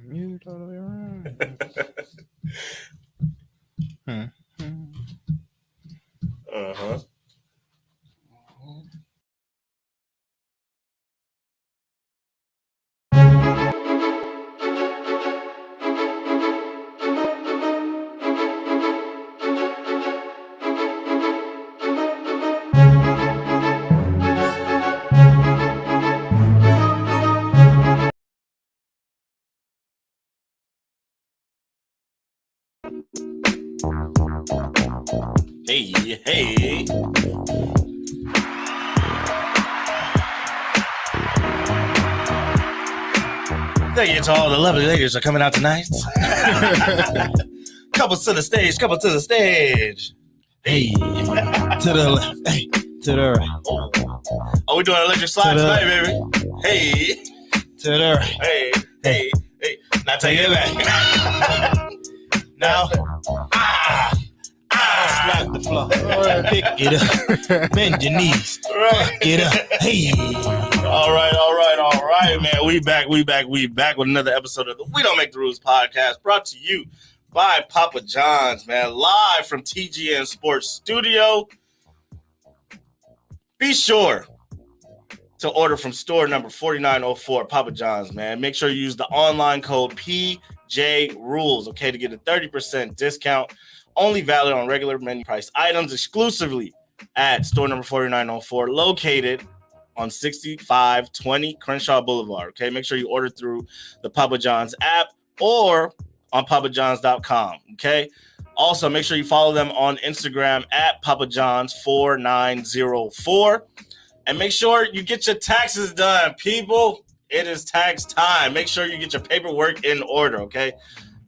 You totally right. Uh-huh. Hey. Thank you to all the lovely ladies that are coming out tonight. Couples to the stage. Hey. To the left. Hey. To the right. Oh, we doing electric slide tonight, baby. Hey. To the right. Hey. Now take it back. Now. Slap the floor. Pick it up. Bend your knees. Right. Get up. Hey. All right, man. We back with another episode of the We Don't Make the Rules podcast, brought to you by Papa John's, man, live from TGN Sports Studio. Be sure to order from store number 4904 Papa John's, man. Make sure you use the online code PJRULES, okay, to get a 30% discount. Only valid on regular menu price items, exclusively at store number 4904, located on 6520 Crenshaw Boulevard. Okay, make sure you order through the Papa John's app or on papajohns.com. Okay, also make sure you follow them on Instagram at papajohns4904, and make sure you get your taxes done, people. It is tax time. Make sure you get your paperwork in order. Okay,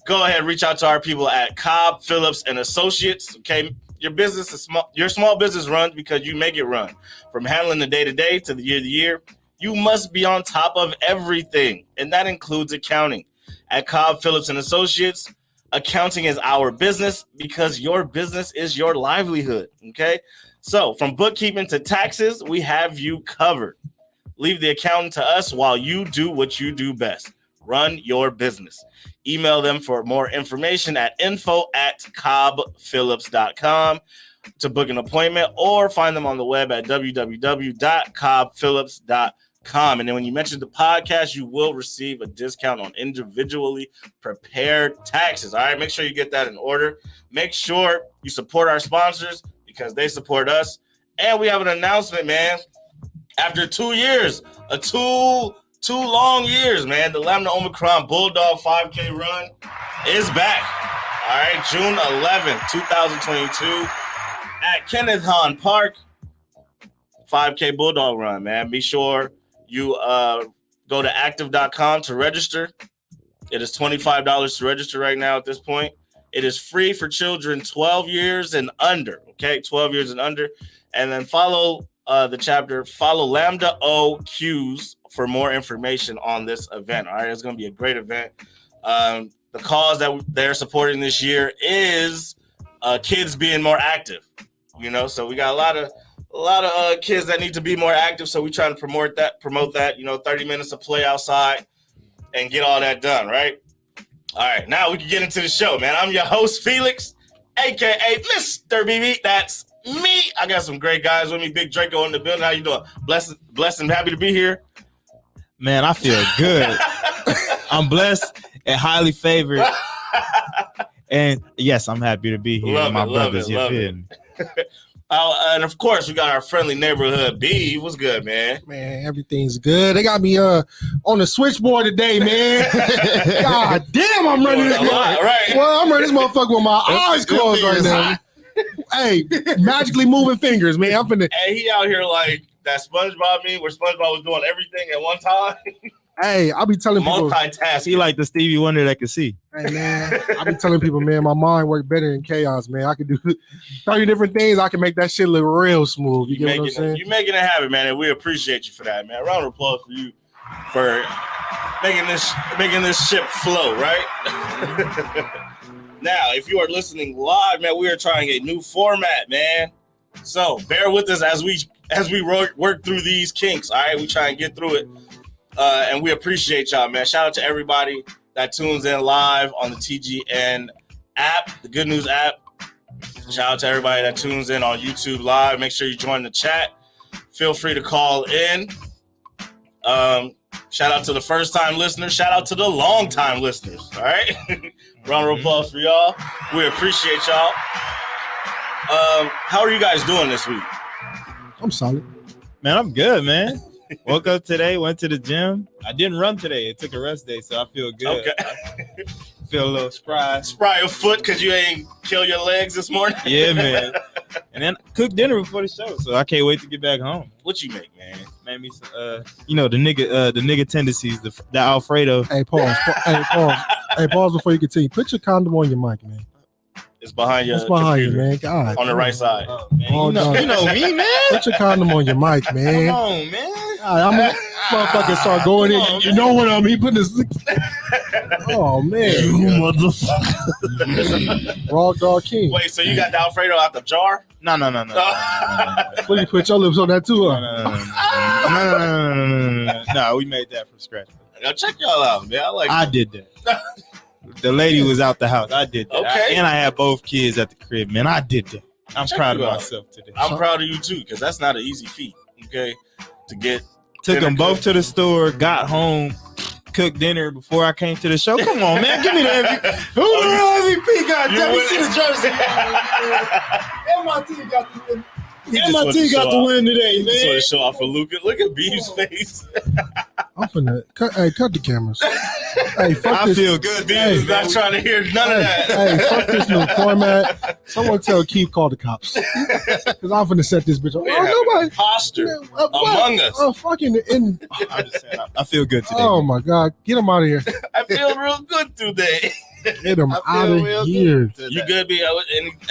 go ahead, reach out to our people at Cobb, Phillips, and Associates. Okay, your business is small. Your small business runs because you make it run. From handling the day-to-day to the year-to-year, you must be on top of everything, and that includes accounting. At Cobb, Phillips, and Associates, accounting is our business because your business is your livelihood. Okay, so from bookkeeping to taxes, we have you covered. Leave the accountant to us while you do what you do best. Run your business. Email them for more information at info@cobbphillips.com to book an appointment, or find them on the web at www.cobbphillips.com. And then when you mention the podcast, you will receive a discount on individually prepared taxes. All right, make sure you get that in order. Make sure you support our sponsors because they support us. And we have an announcement, man. After 2 years, two long years, man, the Lambda Omicron Bulldog 5K run is back. All right, June 11th, 2022 at Kenneth Hahn Park, 5K Bulldog run, man. Be sure you go to active.com to register. It is $25 to register right now at this point. It is free for children 12 years and under, okay, 12 years and under. And then follow follow Lambda OQs for more information on this event. All right, it's going to be a great event. The cause that they're supporting this year is kids being more active. You know, so we got a lot of kids that need to be more active. So we trying to promote that. You know, 30 minutes of play outside and get all that done. Right. All right, now we can get into the show, man. I'm your host, Felix, aka Mr. BB. That's me. I got some great guys with me. Big Draco in the building. How you doing? Blessed and happy to be here. Man, I feel good. I'm blessed and highly favored. And yes, I'm happy to be here with my brothers. You feel me? And of course, we got our friendly neighborhood B. What's good, man? Man, everything's good. They got me on the switchboard today, man. God damn, I'm running this motherfucker. Right. Well, I'm running this motherfucker with my eyes closed right now. Hey, magically moving fingers, man. I'm finna. Hey, he out here like that SpongeBob meme where SpongeBob was doing everything at one time. Hey, I'll be telling people. Multitasking. He like the Stevie Wonder that can see. Hey, man, I'll be telling people, man, my mind works better than chaos, man. I can do 30 different things. I can make that shit look real smooth. You get what I'm saying? You're making it happen, man, and we appreciate you for that, man. Round of applause for you for making this ship flow, right? Now, if you are listening live, man, we are trying a new format, man. So bear with us as we work through these kinks. All right, we try and get through it, and we appreciate y'all, man. Shout out to everybody that tunes in live on the TGN app, the Good News app. Shout out to everybody that tunes in on YouTube live. Make sure you join the chat. Feel free to call in. Shout out to the first-time listeners. Shout out to the long-time listeners. All right? Round of applause for y'all. We appreciate y'all. How are you guys doing this week? I'm solid. Man, I'm good, man. Woke up today, went to the gym. I didn't run today. It took a rest day, so I feel good. Okay. Feel a little spry. Spry your foot because you ain't kill your legs this morning? Yeah, man. And then cooked dinner before the show, so I can't wait to get back home. What you make, man? Made me some, the nigga tendencies, the Alfredo. Hey, pause. Hey, pause before you continue. Put your condom on your mic, man. It's behind you. It's behind you, man. God. On the right side. Oh, man. You know me, man. Put your condom on your mic, man. Come on, man. I'm a motherfucker start going in. You know what I mean? Putting this. Oh man, You motherfucker. Raw Dog King. Wait, so you got the Alfredo out the jar? No. What do you put your lips on that too? No, we made that from scratch. Now check y'all out, man. I did that. The lady was out the house. I did that. Okay. And I had both kids at the crib, man. I did that. I'm Check proud you of out. myself today. I'm proud of you too, because that's not an easy feat. Okay, to get. Took dinner them both cooked. to the store, got home, cooked dinner before I came to the show. Come on, man. Give me the MVP. Who the real MVP got? You Let me win see it. the jersey. MIT got the win. He just wants to MIT got show the off. win today, Just want man. to show off for Luca. Look at B's face. I'm finna cut. Hey, cut the cameras. Hey, fuck I this. feel good. B Hey, is not trying to hear none of that. Hey, fuck this new format. Someone tell Keith call the cops. Because I'm finna set this bitch up. We Oh, have an nobody. imposter What? among us. Oh, fucking in. I'm just saying, I feel good today. Oh my God, get him out of here. I feel real good today. Get him I feel out of real here. good today. You good, B?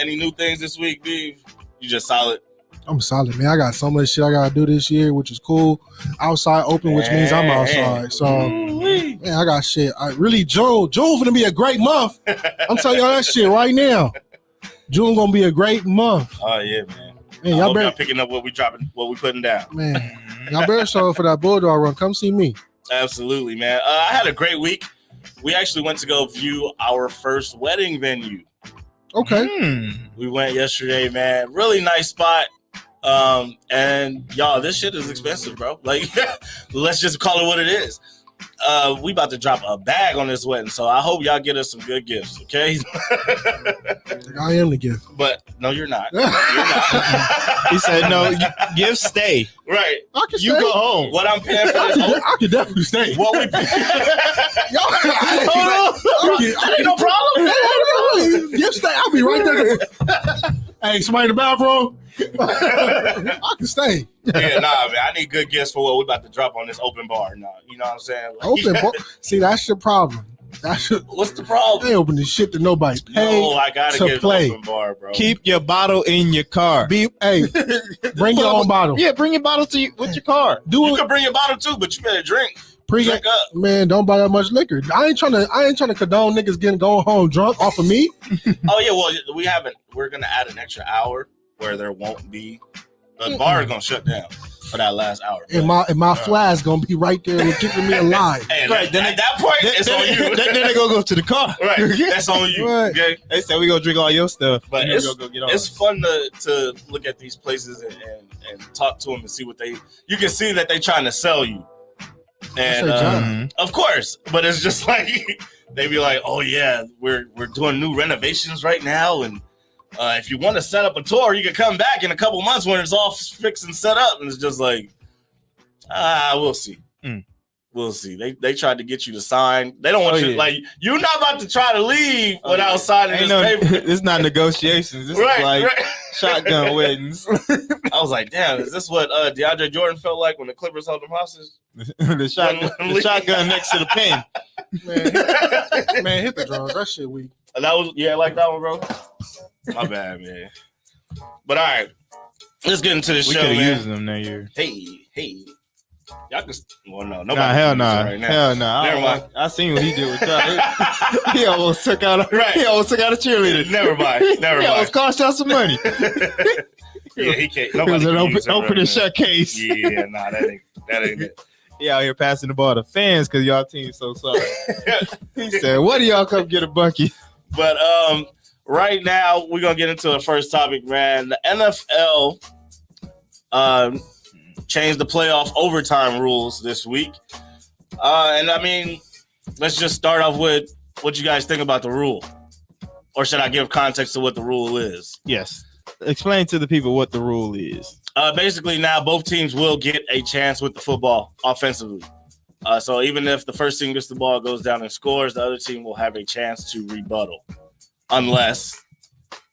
Any new things this week, B? You just solid. I'm solid, man. I got so much shit I gotta do this year, which is cool. Outside open, which means I'm outside. So, man, I got shit. June gonna be a great month. I'm telling y'all that shit right now. June gonna be a great month. Oh yeah, man. Man, I y'all hope y'all better, picking up what we dropping, what we putting down. man, y'all better show up for that Bulldog run. Come see me. Absolutely, man. I had a great week. We actually went to go view our first wedding venue. Okay. We went yesterday, man. Really nice spot. And y'all, this shit is expensive, bro. Like, let's just call it what it is. We about to drop a bag on this wedding, so I hope y'all get us some good gifts, okay? I am the gift. But no, you're not. You're not. He said, no, gifts stay. Right. I can You stay. go home. What I'm paying for this whole I can definitely stay. what we no problem. Gift stay. I'll be right there. Hey, somebody in the bathroom. I can stay. Yeah, nah, man. I need good gifts for what we about to drop on this open bar. Nah, you know what I'm saying? Like, Open. See, that's your problem. That's your, what's the problem? they open this shit that nobody paid. No, I gotta to get play. an open bar, bro. Keep your bottle in your car. Hey, bring your own bottle. Yeah, bring your bottle to you with your car. Do You it. can bring your bottle too, but you better drink. Pre- Drink up. Man, don't buy that much liquor. I ain't trying to condone niggas going home drunk off of me. Oh yeah, well we're gonna add an extra hour where there won't be the bar is gonna shut down for that last hour. And my flask gonna be right there and keeping me alive. Hey, Right, then at that point, it's on you. Then they go to the car. Right, that's on you. Right. Okay, They said we gonna drink all your stuff, but and then we gonna go get ours. it's fun to look at these places and talk to them and see what you can see that they trying to sell you. And That's their job. of course, but it's just like they be like, oh yeah, we're doing new renovations right now, and if you want to set up a tour, you can come back in a couple months when it's all fixed and set up. And it's just like, we'll see. We'll see. They tried to get you to sign. They don't want you like you're not about to try to leave without signing this paper. It's not negotiations. This is like shotgun weddings. I was like, damn, is this what DeAndre Jordan felt like when the Clippers held him hostage? the shotgun next to the pen. Man, hit the drums. That shit weak. And that was like that one, bro. My bad, man. But all right, let's get into the We show, could have man. used them that year. Hey, y'all can. Well, no, nobody. Nah, hell can nah, use it right now. hell nah. Never mind. I seen what he did with y'all. He almost took out a cheerleader. Never mind. He almost cost y'all some money. Yeah, he can't. It was Nobody an can use it open right and now. shut case. Yeah, nah, that ain't it. He out here passing the ball to fans because y'all team so sorry. He said, "What do y'all come get a bucket?" But right now we're gonna get into the first topic, man. The NFL changed the playoff overtime rules this week, and I mean, let's just start off with what you guys think about the rule, or should I give context to what the rule is? Yes. Explain to the people what the rule is. Basically, now both teams will get a chance with the football offensively. So even if the first team gets the ball, goes down and scores, the other team will have a chance to rebuttal. Unless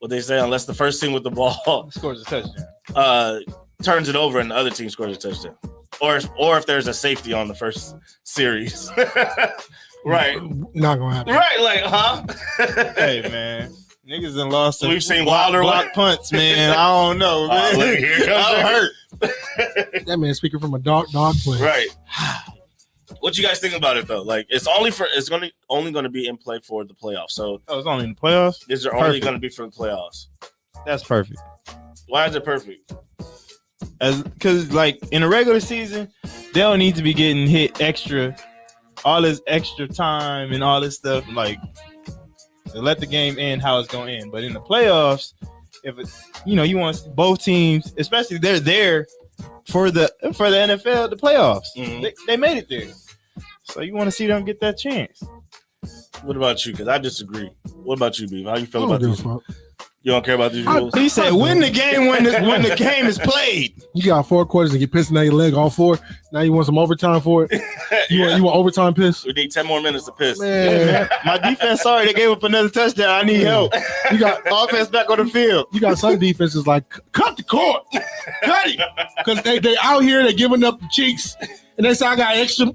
the first team with the ball Scores a touchdown. Turns it over and the other team scores a touchdown. Or if there's a safety on the first series. Right. Not going to happen. Right, like, huh? Hey, man. Niggas done lost some We've seen Wilder block punts, man. I don't know, man. Look, here comes I'm hurt. That man speaking from a dog play. Right. What you guys think about it though? Like, it's only going to be in play for the playoffs. So it's only in the playoffs. These are only going to be for the playoffs. That's perfect. Why is it perfect? Because like in a regular season, they don't need to be getting hit all this extra time and all this stuff. Like, to let the game end how it's going to end. But in the playoffs, if it, you want both teams, especially they're there for the NFL, the playoffs. Mm-hmm. They made it there. So you want to see them get that chance. What about you? Because I disagree. What about you, Beef? How you feel about this? You don't care about these rules? He said win the game when the game is played. You got 4 quarters and get pissed in your leg all 4. Now you want some overtime for it? You want overtime piss? We need 10 more minutes to piss. Man. My defense, sorry, they gave up another touchdown. I need help. You got offense back on the field. You got some defenses like, cut the court. Cut it. Because they out here, they're giving up the cheeks. And they say, I got extra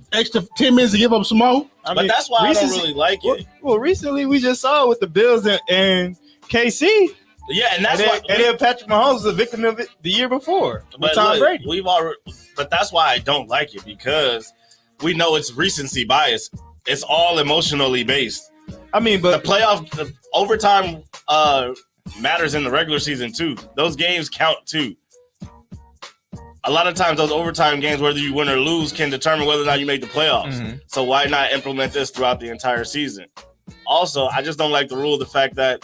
10 minutes to give up some more. But that's why I don't really like it. Well, recently we just saw it with the Bills and KC. Yeah, and that's why. And then Patrick Mahomes was a victim of it the year before with Tom Brady. But that's why I don't like it, because we know it's recency bias. It's all emotionally based. I mean, but the overtime matters in the regular season too. Those games count too. A lot of times, those overtime games, whether you win or lose, can determine whether or not you make the playoffs. Mm-hmm. So why not implement this throughout the entire season? Also, I just don't like the rule, the fact that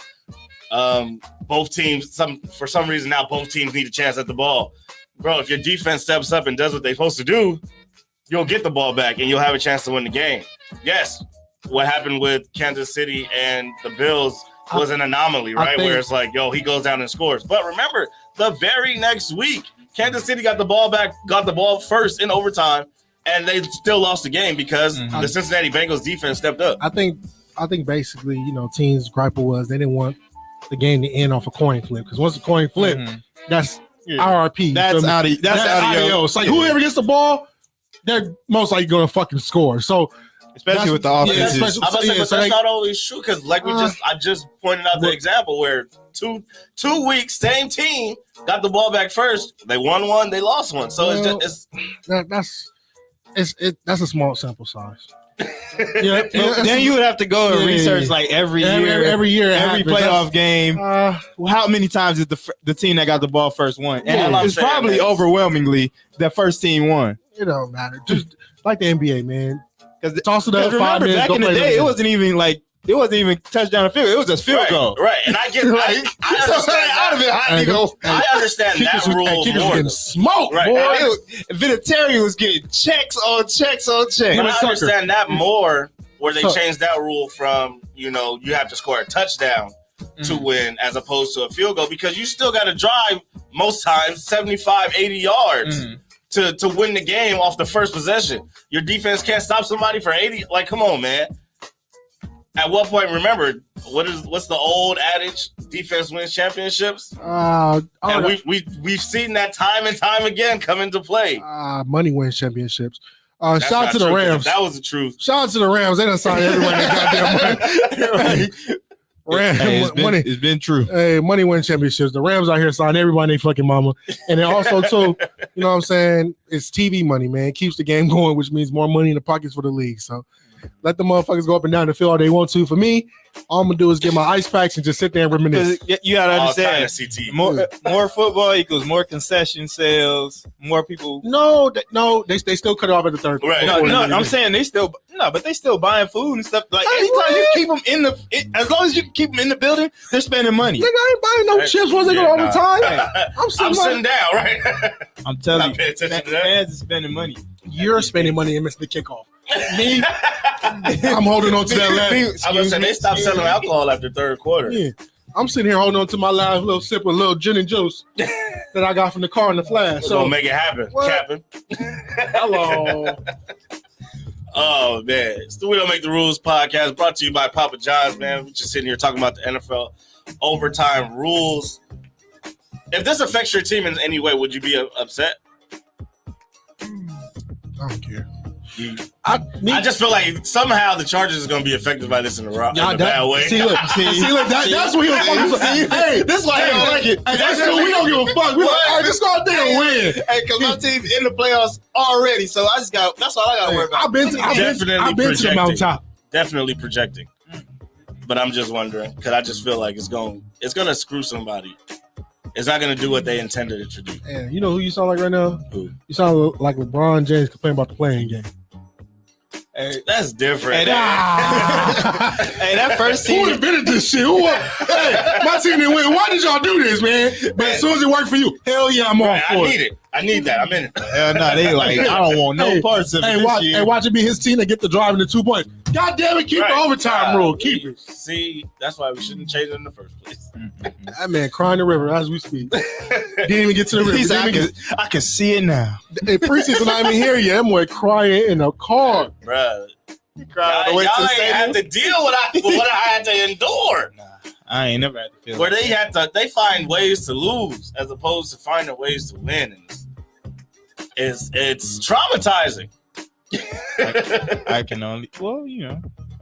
both teams, for some reason now, both teams need a chance at the ball. Bro, if your defense steps up and does what they're supposed to do, you'll get the ball back and you'll have a chance to win the game. Yes, what happened with Kansas City and the Bills was an anomaly, right? Where it's like, yo, he goes down and scores. But remember, the very next week, Kansas City got the ball first in overtime, and they still lost the game because the Cincinnati Bengals defense stepped up. I think basically, teams' gripe was they didn't want the game to end off a coin flip, because once the coin flip, that's RRP. That's out of yo. It's like whoever gets the ball, they're most likely going to fucking score. So especially with the offenses. But that's not always true, because like I just pointed out the example where two weeks, same team got the ball back first. They won one, they lost one. So that's a small sample size. Then you would have to go and research like every year, every playoff game. How many times is the team that got the ball first won? And it's probably overwhelmingly the first team won. It don't matter. Just like the NBA, man. Because toss it up 5 minutes. Back in the day, it wasn't even touchdown or field. It was just field goal. Right, and I get I understand that rule more. Getting smoked, right, boy. Vinatieri was getting checks on checks on checks. But I understand that more, where they changed that rule from you have to score a touchdown to win, as opposed to a field goal, because you still got to drive most times 75, 80 yards. To win the game off the first possession. Your defense can't stop somebody for 80. Like, come on, man. At what point, remember, what's the old adage? Defense wins championships. And we've seen that time and time again come into play. Money wins championships. Shout out to the Rams. That was the truth. Shout out to the Rams. They done signed everybody goddamn money. It's been true. Hey, money wins championships. The Rams out here signing everybody they fucking mama. And then also, too, you know what I'm saying? It's TV money, man. It keeps the game going, which means more money in the pockets for the league. So Let the motherfuckers go up and down the field all they want to. For me, all I'm gonna do is get my ice packs and just sit there and reminisce. You gotta All kind understand. of CT. More football equals more concession sales. More people. No, they still cut it off at the third. Right. No, I'm saying but they still buying food and stuff. Like anytime you keep them as long as you can keep them in the building, they're spending money. Nigga, I ain't buying no chips once they go overtime. I'm sitting down, right? I'm telling you, paying attention to that. fans is spending money. You're spending money and missing the kickoff. Me, I'm holding on to that last. I was saying they stopped selling alcohol after third quarter. Yeah. I'm sitting here holding on to my last little sip of little gin and juice that I got from the car in the flash. So make it happen, Captain. Hello. Oh man, it's the We Don't Make the Rules podcast brought to you by Papa John's. Man, we're just sitting here talking about the NFL overtime rules. If this affects your team in any way, would you be upset? I don't care. I just feel like somehow the Chargers is going to be affected by this in a bad way. See, look, that's what he was fucking. Hey, this is why I don't like it. Hey, that's what we don't give a fuck. We like, hey, just go out there and win. Hey, because my team's in the playoffs already, so that's all I got to worry about. I've been to the mountaintop. Definitely projecting. But I'm just wondering, because I just feel like it's going to screw somebody. It's not going to do what they intended it to do. Yeah, you know who you sound like right now? Who? You sound like LeBron James complaining about the playing game. Hey, that's different. Hey, that first team. Who invented this shit? Hey, my team didn't win. Why did y'all do this, man? But as soon as it worked for you, hell yeah, I'm all for it. I need that. I'm in it. Hell no, they like, I don't want no parts of it. Watch it be his team that get the drive in the 2 points. God damn it, keep the overtime rule. Keep it. See, that's why we shouldn't change it in the first place. That man crying the river as we speak. Didn't even get to the river. I can see it now. Hey, preseason not even here yet. That boy crying in a car. Bruh. Y'all ain't had to deal with what I had to endure. Nah, I ain't never had to feel where they find ways to lose as opposed to finding ways to win. And it's traumatizing. I can only,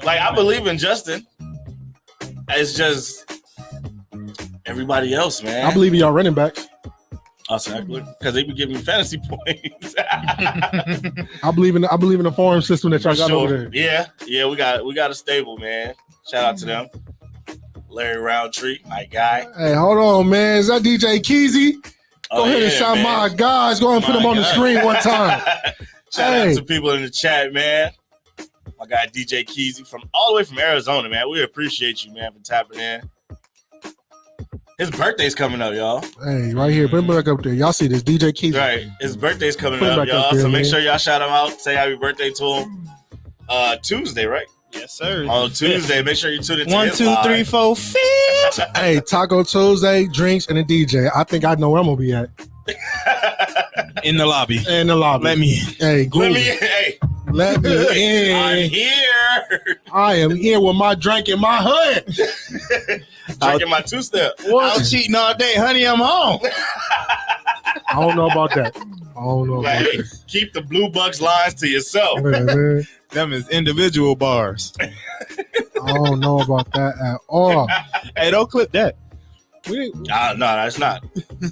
like I believe in Justin. It's just everybody else, man. I believe in y'all running backs. Because they be giving me fantasy points. I believe in the farm system that y'all got over there. Yeah, we got a stable, man. Shout out to them. Larry Roundtree, my guy. Hey, hold on, man. Is that DJ Keezy? Go ahead and shout my guys. Go ahead and put them on the screen one time. Shout out to people in the chat, man. My guy DJ Keezy from all the way from Arizona, man. We appreciate you, man, for tapping in. His birthday's coming up, y'all. Hey, right here. Put him back up there. Y'all see this DJ Keezy. Right. His birthday's coming up, y'all. So make sure y'all shout him out. Say happy birthday to him. Tuesday, right? Yes, sir. On Tuesday. Make sure you tune in to 1, 2, 3, 4, 5. Hey, Taco Tuesday, drinks, and a DJ. I think I know where I'm going to be at. In the lobby. Let me in. Hey, let me in. Hey. Let me in. I'm here. I am here with my drink in my hood. Drinking my two-step. I was cheating all day. Honey, I'm home. I don't know about that. Keep the Blue Bucks lines to yourself. Man. Them is individual bars. I don't know about that at all. Hey, don't clip that. No, that's not.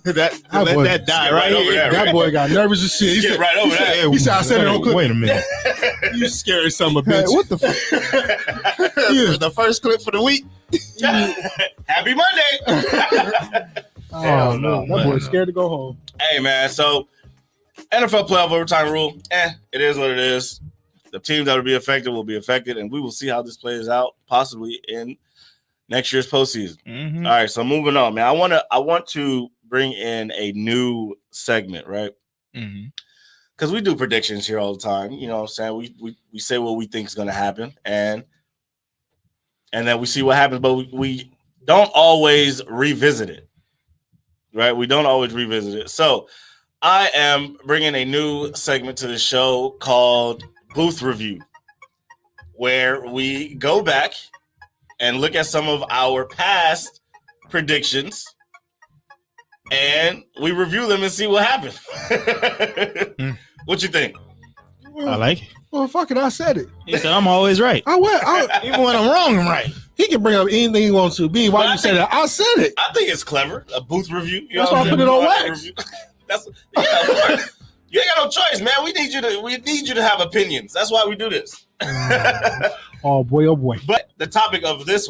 that die right here. There, that boy got nervous as shit. He said right over there. He said, I said it on clip. Wait a minute. You scary son of a bitch. Hey, what the fuck? The first clip for the week. Happy Monday. Oh, no. That boy's scared to go home. Hey, man. So, NFL playoff overtime rule. It is what it is. The teams that will be affected, and we will see how this plays out possibly in next year's postseason. Mm-hmm. All right, so moving on, man. I want to bring in a new segment, right? Mm-hmm. Because we do predictions here all the time. You know what I'm saying? We say what we think is going to happen, and then we see what happens, but we don't always revisit it, right? We don't always revisit it. So I am bringing a new segment to the show called Booth Review, where we go back and look at some of our past predictions and we review them and see what happened. What you think? I like it. Well, fuck it. I said it. He said, I'm always right. Even when I'm wrong, I'm right. He can bring up anything he wants to. Why you say that? I said it. I think it's clever. A booth review. That's why I put it on wax. Of course. You ain't got no choice, man. We need you to have opinions. That's why we do this. Oh boy, oh boy. But the topic of this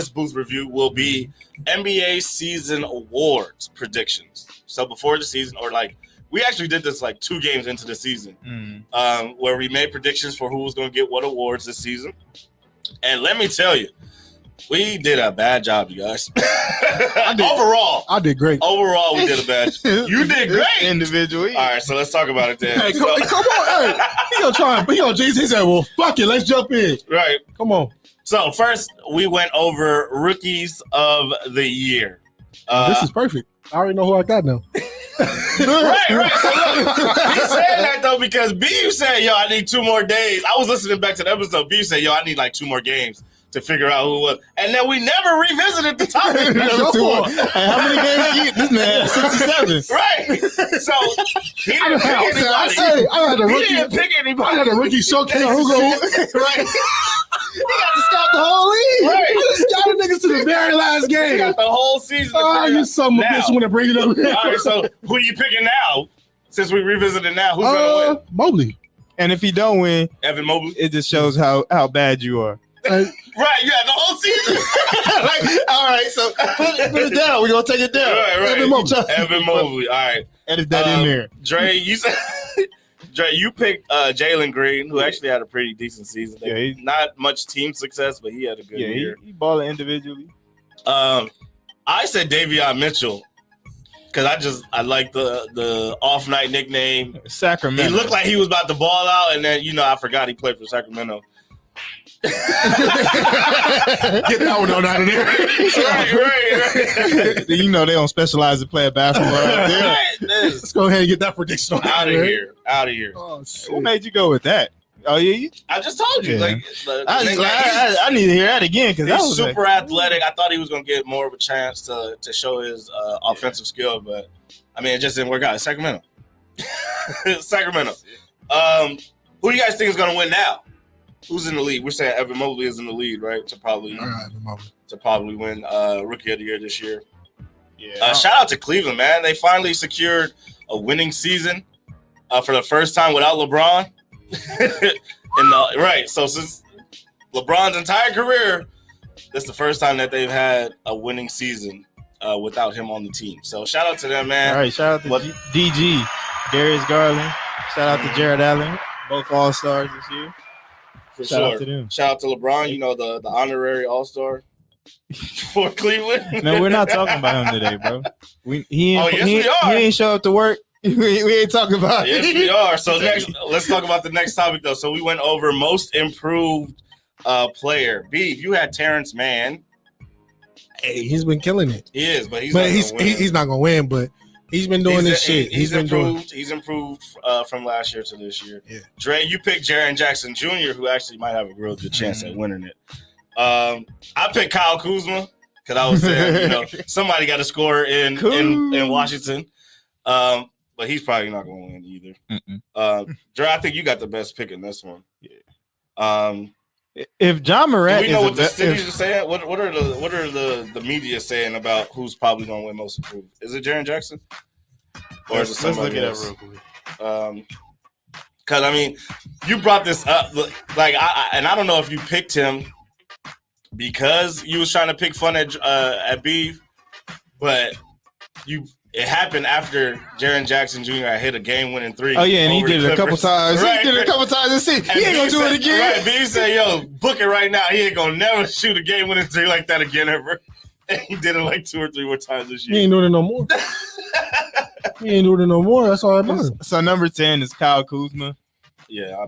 booth review will be NBA season awards predictions. So before the season, or like we actually did this like 2 games into the season, where we made predictions for who was going to get what awards this season. And let me tell you, we did a bad job, you guys. Overall, I did great. Overall, we did a bad job. You did great. Individually. All right, so let's talk about it then. Hey, come on. Hey, he gonna try. He said, well, fuck it. Let's jump in. Right. Come on. So first, we went over rookies of the year. This is perfect. I already know who I got now. right. So look, he said that though because B said, "Yo, I need 2 more days." I was listening back to the episode. B said, "Yo, I need like 2 more games to figure out who it was," and then we never revisited the topic. How many games you get? This man 67. Right. So he didn't pick anybody. I had a rookie. He didn't pick anybody. I had a rookie showcase. Right. He got to scout the whole league. Right. I just scouted niggas to the very last He game. got the whole season. Oh, you son of a bitch want to bring it up. All right, so who are you picking now? Since we revisited now, who's going to win? Mobley. And if he don't win, Evan Mobley. it just shows how bad you are. Right, you had the whole season. All right, so put it down. We're going to take it down. Right. Evan Mobley. All right. Edit that in there. Dre, you said... Dre, you picked Jalen Green, who actually had a pretty decent season. Yeah, not much team success, but he had a good year. He balling individually. I said Davion Mitchell because I like the off night nickname. Sacramento. He looked like he was about to ball out, and then I forgot he played for Sacramento. Get that one out of there. Right. You know they don't specialize in playing basketball out there. Let's go ahead and get that prediction out of here. Oh, shit. What made you go with that? Oh yeah, I just told you. Yeah. Like I need to hear that again because he's super athletic. I thought he was gonna get more of a chance to show his offensive skill, but I mean it just didn't work out. Sacramento. Sacramento. Who do you guys think is gonna win now? Who's in the lead? We're saying Evan Mobley is in the lead, right? To probably win Rookie of the Year this year. Yeah. Shout out to Cleveland, man. They finally secured a winning season for the first time without LeBron. So since LeBron's entire career, that's the first time that they've had a winning season without him on the team. So shout out to them, man. All right, shout out to DG, Darius Garland. Shout out to Jared Allen, both All-Stars this year. For shout sure. Out to them. Shout out to LeBron, the honorary All-Star for Cleveland. No, we're not talking about him today, bro. He ain't show up to work. we ain't talking about it. Yes, we are. So let's talk about the next topic, though. So we went over most improved player. B, if you had Terrence Mann. Hey, he's been killing it. He is, but he's not gonna win, but he's been doing this shit. He's improved from last year to this year. Yeah. Dre, you picked Jaren Jackson Jr., who actually might have a real good chance at winning it. I picked Kyle Kuzma because I was saying, somebody got to score in Washington. But he's probably not going to win either. Dre, I think you got the best pick in this one. Yeah. If John Morant, do we know what the cities are saying? What are the media saying about who's probably going to win most improved? Is it Jaren Jackson, or is it somebody else? Let's look it up real quick. Because I mean, you brought this up, like, I don't know if you picked him because you was trying to pick fun at B, but it happened after Jaren Jackson Jr. hit a game-winning 3. Oh, yeah, and he did it a couple times. Right. He did it a couple times and see. He ain't going to do it again. Right, B said, yo, book it right now. He ain't going to never shoot a game-winning 3 like that again ever. And he did it like 2 or 3 more times this year. He ain't doing it no more. That's all that matters. So number 10 is Kyle Kuzma. Yeah.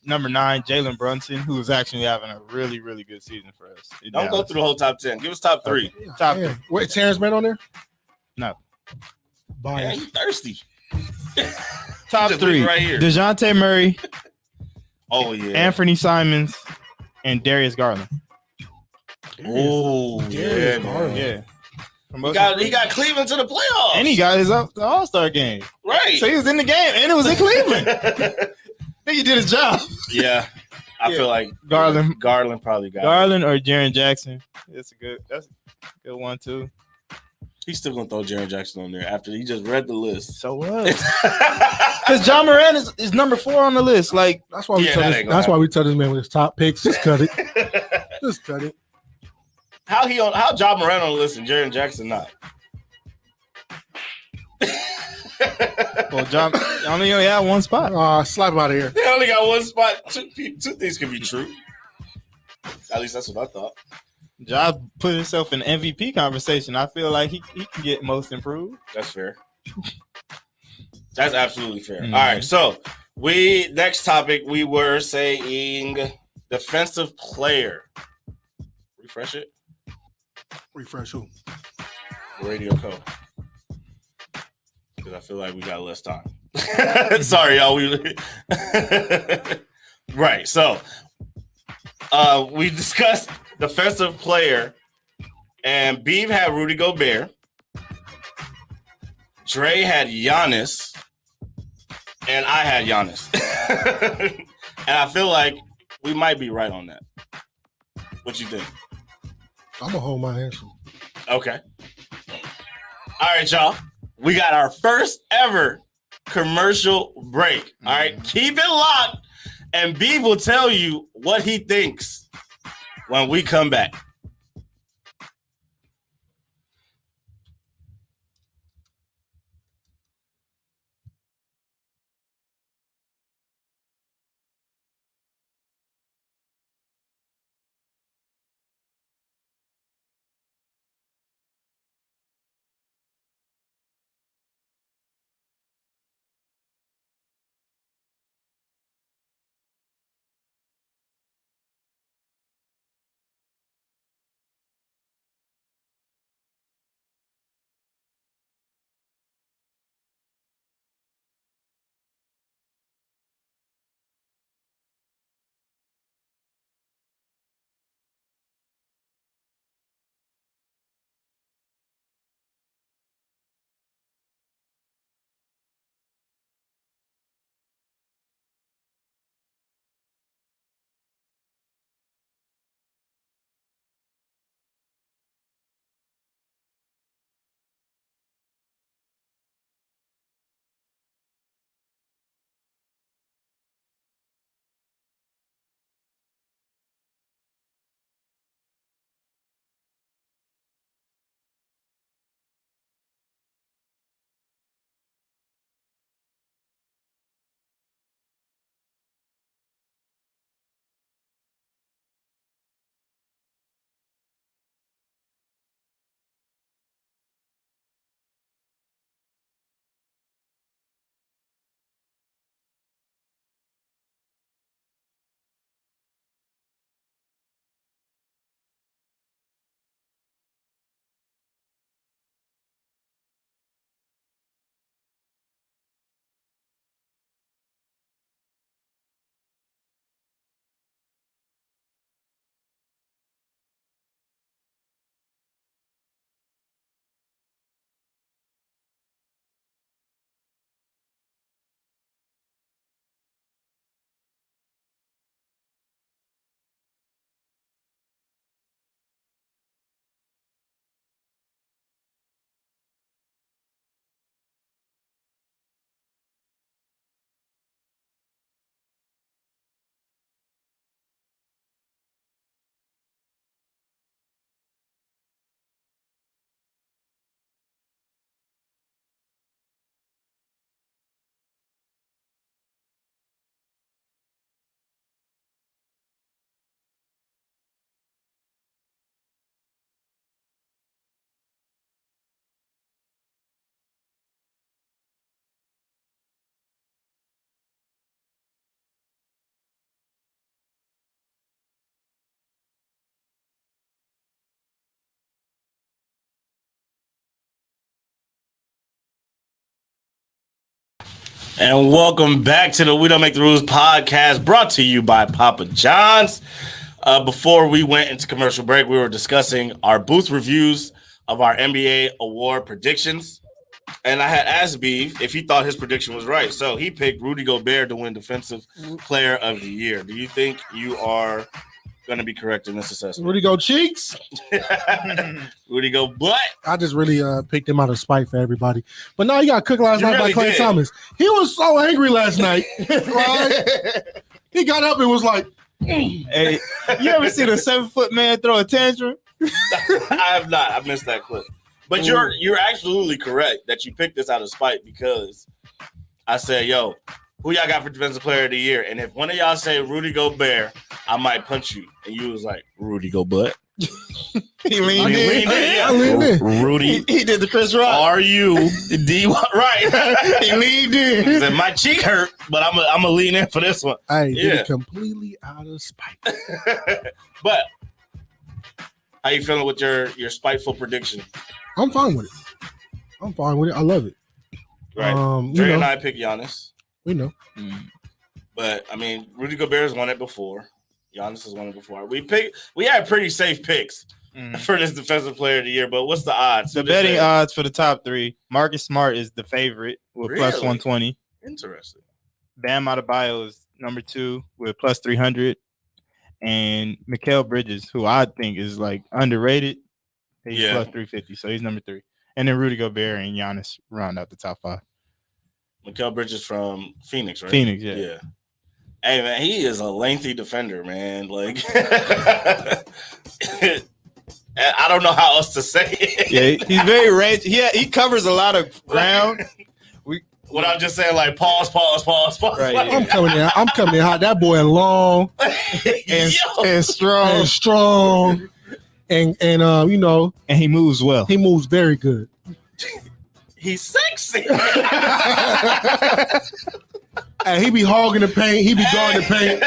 Number 9, Jalen Brunson, who is actually having a really, really good season for us. Don't go through the whole top 10. Give us top 3. Okay. Top 3. Wait, Terrence Mann on there? No. Man, you thirsty. Top 3 right here. DeJounte Murray. Oh yeah. Anthony Simons and Darius Garland. Oh yeah, Garland. Yeah. He got Cleveland to the playoffs. And he got his All-Star game. Right. So he was in the game and it was in Cleveland. I think he did his job. Yeah. I feel like Garland probably got Garland or Jaren Jackson. That's a good one too. He's still gonna throw Jaren Jackson on there after he just read the list. So what? Because John Moran is number 4 on the list. Like that's why we tell this man with his top picks. Just cut it. Just cut it. How John Moran on the list and Jaren Jackson not? Well, John only had one spot. Slap him out of here. They only got one spot. Two things can be true. At least that's what I thought. John put himself in MVP conversation. I feel like he can get most improved. That's fair. That's absolutely fair. Mm-hmm. All right, so next topic we were saying defensive player. Refresh it. Refresh who? Radio code. Because I feel like we got less time. Sorry, y'all. Right. So we discussed defensive player, and Beav had Rudy Gobert. Dre had Giannis, and I had Giannis. And I feel like we might be right on that. What you think? I'm gonna hold my answer. Okay. All right, y'all. We got our first ever commercial break. All right, keep it locked, and B will tell you what he thinks when we come back. And welcome back to the We Don't Make the Rules podcast, brought to you by Papa John's. Before we went into commercial break, we were discussing our booth reviews of our NBA award predictions. And I had asked B if he thought his prediction was right. So he picked Rudy Gobert to win Defensive Player of the Year. Do you think you are going to be correct in this assessment. Rudy go cheeks. Rudy go butt. I just really picked him out of spite for everybody. But no, he got cooked last night really by Clay did. Thomas. He was so angry last night. Right? He got up and was like, Hey, you ever seen a 7-foot man throw a tantrum? I have not. I missed that clip. But you're absolutely correct that you picked this out of spite because I said, yo, who y'all got for defensive player of the year? And if one of y'all say Rudy Gobert, I might punch you. And you was like, Rudy go butt. He leaned in. I leaned in. Rudy, He did the Chris Rock. are you D? Right. He leaned in. He said, my cheek hurt, but I'm gonna lean in for this one. Hey, did Yeah. it completely out of spite. But how you feeling with your spiteful prediction? I'm fine with it. I love it. Right. You Dre and know, I picked Giannis. we know. But I mean, Rudy Gobert has won it before. Giannis has won it before. We had pretty safe picks for this defensive player of the year. But what's the odds? The betting odds for the top 3: Marcus Smart is the favorite with Really? plus 120. Interesting. Bam Adebayo is number 2 with plus 300, and Mikal Bridges, who I think is like underrated, he's plus 350, so he's number 3. And then Rudy Gobert and Giannis round out the top 5. Mikal Bridges from Phoenix, right? Phoenix, yeah. Hey man, he is a lengthy defender, man. Like, I don't know how else to say it. Yeah, he's very rangy. Yeah, he covers a lot of ground. What I'm just saying, like, pause. Right, Like, I'm coming in hot. That boy long and and strong. And you know, and he moves well. he moves very good. he's sexy. And he be hogging the paint. He be guarding the paint.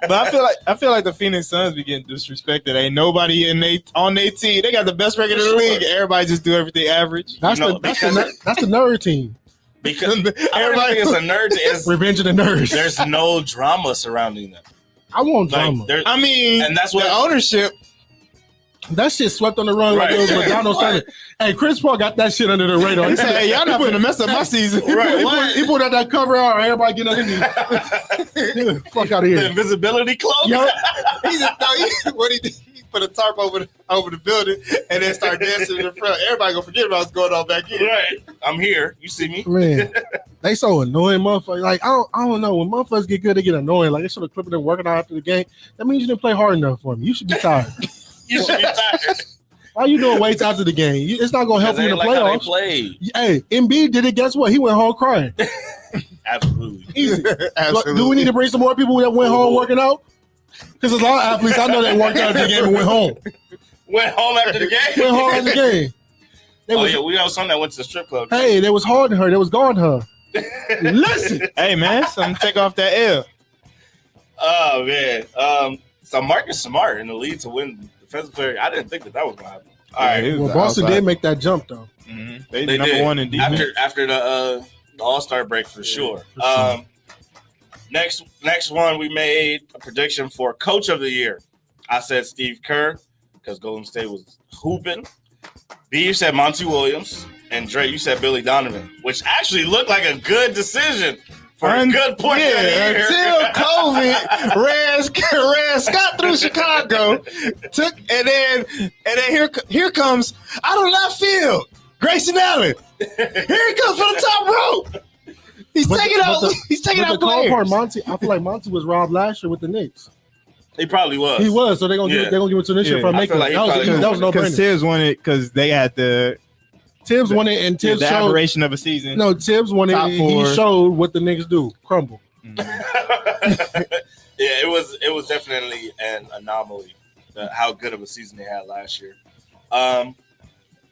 But I feel like the Phoenix Suns be getting disrespected. Ain't nobody on their team. They got the best record in the league. Everybody just do everything average. That's the nerd team. Because everybody is a nerd. Is Revenge of the Nerds. there's no drama surrounding them. I want Like, drama. I mean, and that's what the ownership. That shit swept on the run like it was McDonald's Sunday. Hey, Chris Paul got that shit under the radar. He said, "Hey, y'all not gonna mess up my season." He put out that cover out. Everybody get underneath. Fuck out of the here. invisibility cloak. Yo, What he did, he put a tarp over the building and then start dancing in the front. Everybody gonna forget about what's going on back here. Right. I'm here. You see me? man, they so annoying, motherfuckers. Like I don't know. When motherfuckers get good, they get annoying. Like they should have clipped them working out after the game. That means you didn't play hard enough for me. You should be tired. You should be tired. Why you doing weights after the game? It's not gonna help you in the playoffs. Played. Hey, Embiid did it. Guess what? He went home crying. Absolutely. Easy. Absolutely. Do we need to bring some more people that went home working out? Because there's a lot of athletes I know that worked out after the game and went home. Went home after the game. Went home after the game. We know some that went to the strip club. Hey, they was hard on her. They was guarding her. Listen. Hey man, something take off that L. Oh man. So Marcus Smart in the lead to win defensive player. I didn't think that was gonna happen. All right. Well, Boston did make that jump though. Mm-hmm. They They number did. 1 in defense. After the All-Star break for sure. For sure. Next one, we made a prediction for Coach of the Year. I said Steve Kerr because Golden State was hooping. B, you said Monty Williams, and Dre, you said Billy Donovan, which actually looked like a good decision for a good portion of the year. Until COVID ran Scott through Chicago, and then here comes out of left field, Grayson Allen. Here he comes from the top rope. He's taking out the cold players. part, Monty. I feel like Monty was robbed last year with the Knicks. He probably was. He was, so they're gonna give it to this year for I making feel like he that was no Because brainer. Tibbs won it because they had the Tibbs won it, and Tibbs the showed. aberration of a season. No, Tibbs won it. Top And he four. showed what the Knicks do: crumble. Yeah, it was definitely an anomaly how good of a season they had last year.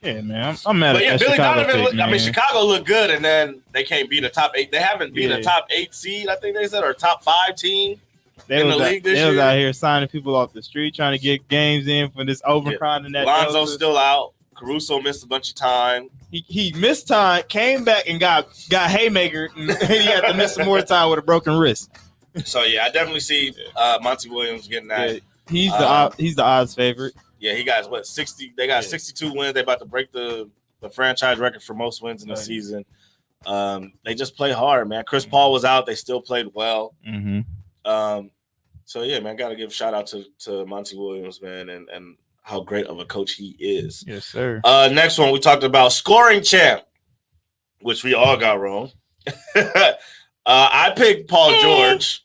Yeah, man, I'm mad But at yeah, that Billy Chicago Donovan. pick, man. Chicago looked good, and then they can't beat a top 8. They haven't beat a top 8 seed, I think they said, or top 5 team. They in was the league this they was year. out here signing people off the street, trying to get games in for this overcrowding. That Lonzo's Delta. still out. Caruso missed a bunch of time. He missed time, came back and got haymaker, and he had to miss some more time with a broken wrist. So yeah, I definitely see Monty Williams getting that. Yeah, he's the odds favorite. Yeah, he got 60. They got 62 wins. They about to break the franchise record for most wins in the season. They just play hard, man. Chris Paul was out. They still played well. Mm-hmm. So yeah, man, gotta give a shout out to Monty Williams, man, and how great of a coach he is. Yes, sir. Next one, we talked about scoring champ, which we all got wrong. I picked Paul George.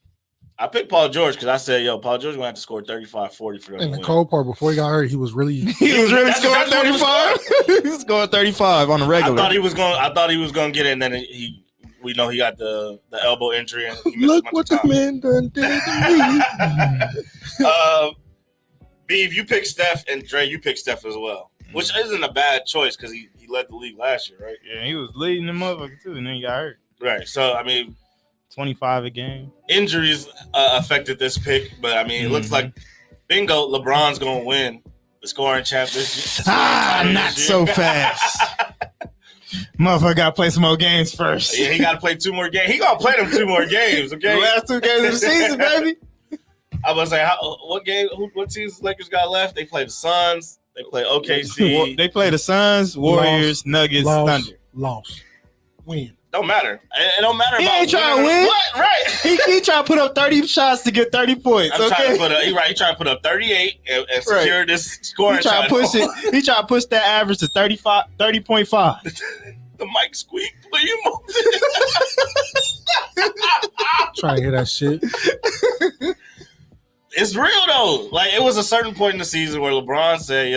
I picked Paul George because I said, Paul George going to have to score 35, 40 for them. And the cold part, before he got hurt, he was really scoring 35. He was scoring 35 on the regular. I thought he was going to get it, and then we know he got the elbow injury. And he missed look what the man done did to me. Beav, you picked Steph, and Dre, you picked Steph as well, which isn't a bad choice because he led the league last year, right? Yeah, he was leading the motherfucker too, and then he got hurt. Right. So, I mean, 25 a game. Injuries affected this pick, but I mean, it looks like bingo, LeBron's going to win the scoring champ this year. Not so fast. Motherfucker got to play some more games first. Yeah, he got to play 2 more games. He going to play them 2 more games, okay? The last 2 games of the season, baby. I was like, what teams Lakers got left? They play the Suns. They play OKC. They play the Suns, Warriors, Nuggets, Thunder. Lost. Win. Don't matter. It don't matter. He about ain't trying to win. What? Right. He trying to put up 30 shots to get 30 points. He trying to put up 38 and secure this scoring. He trying to push it. He trying to push that average to 30.5. The mic squeak. Will you move Trying to hear that shit. It's real though. Like, it was a certain point in the season where LeBron said,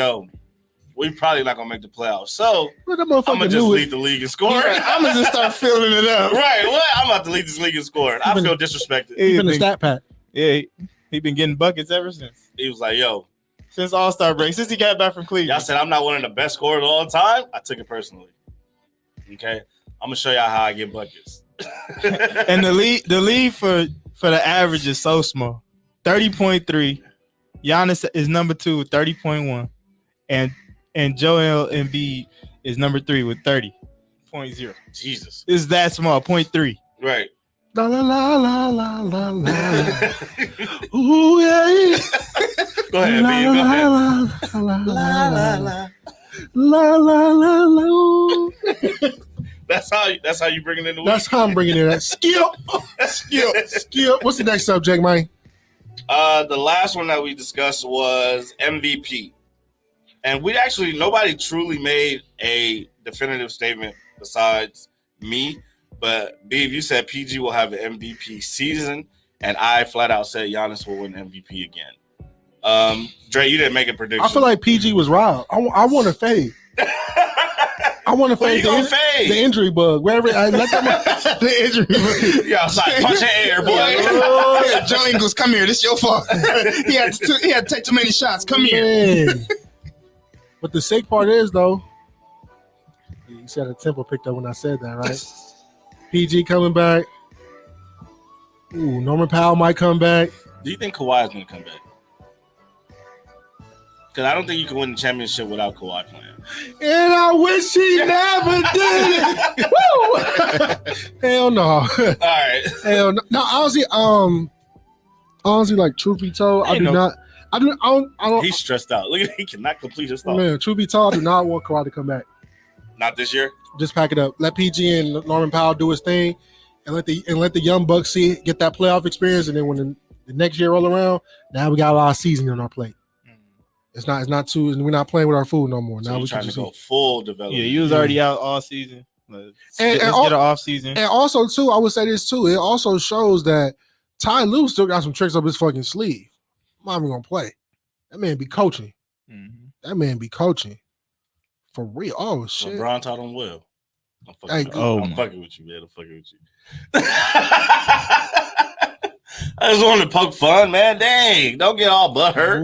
we probably not gonna make the playoffs. So I'm gonna just lead the league in scoring. I'm gonna just start filling it up. Right. What? I'm about to lead this league in scoring. I feel disrespected. Even the stat pack. Yeah, he been getting buckets ever since. He was like, since All-Star break, since he got back from Cleveland. Y'all said I'm not one of the best scorers of all time. I took it personally. Okay. I'm gonna show y'all how I get buckets. And the lead for the average is so small. 30.3. Giannis is number 2 with 30.1. And Joel Embiid is number 3 with 30.0. Jesus. It's that small, 0.3. Right. La la la la la la la. Ooh yeah. Go ahead, B. Go ahead. La la la la. That's how you bring it in the week. That's how I'm bringing it in. Skip. What's the next subject, man? The last one that we discussed was MVP. And nobody truly made a definitive statement besides me. But Beav, you said PG will have an MVP season, and I flat out said Giannis will win MVP again. Dre, you didn't make a prediction. I feel like PG was robbed. I want to fade. I want to fade the injury bug. Wherever I let them the injury bug. Yeah, outside punching air, boy. Yeah, Joe Ingles, come here. This is your fault. he had to take too many shots. Come here. But the sick part is, though, you said a tempo picked up when I said that, right? PG coming back. Ooh, Norman Powell might come back. Do you think Kawhi is going to come back? Because I don't think you can win the championship without Kawhi playing. And I wish he never did it. Woo! Hell no. All right. Hell no. No, honestly, like, truth be told, I don't. He's stressed out. Look at he cannot complete his thought. Man, truth be told, I do not want Kawhi to come back. Not this year. Just pack it up. Let PG and Norman Powell do his thing, and let the young bucks get that playoff experience. And then when the next year roll around, now we got a lot of season on our plate. It's not too. We're not playing with our food no more. So now we're trying to go full development. Yeah, you was already out all season. Let's get an off season. And also too, I would say this too. It also shows that Ty Lue still got some tricks up his fucking sleeve. I'm not even gonna play. That man be coaching. Mm-hmm. That man be coaching. For real. Oh shit. LeBron taught him well. I'm fucking with you, man. I'm fucking with you. I just wanted to poke fun, man. Dang, don't get all butthurt.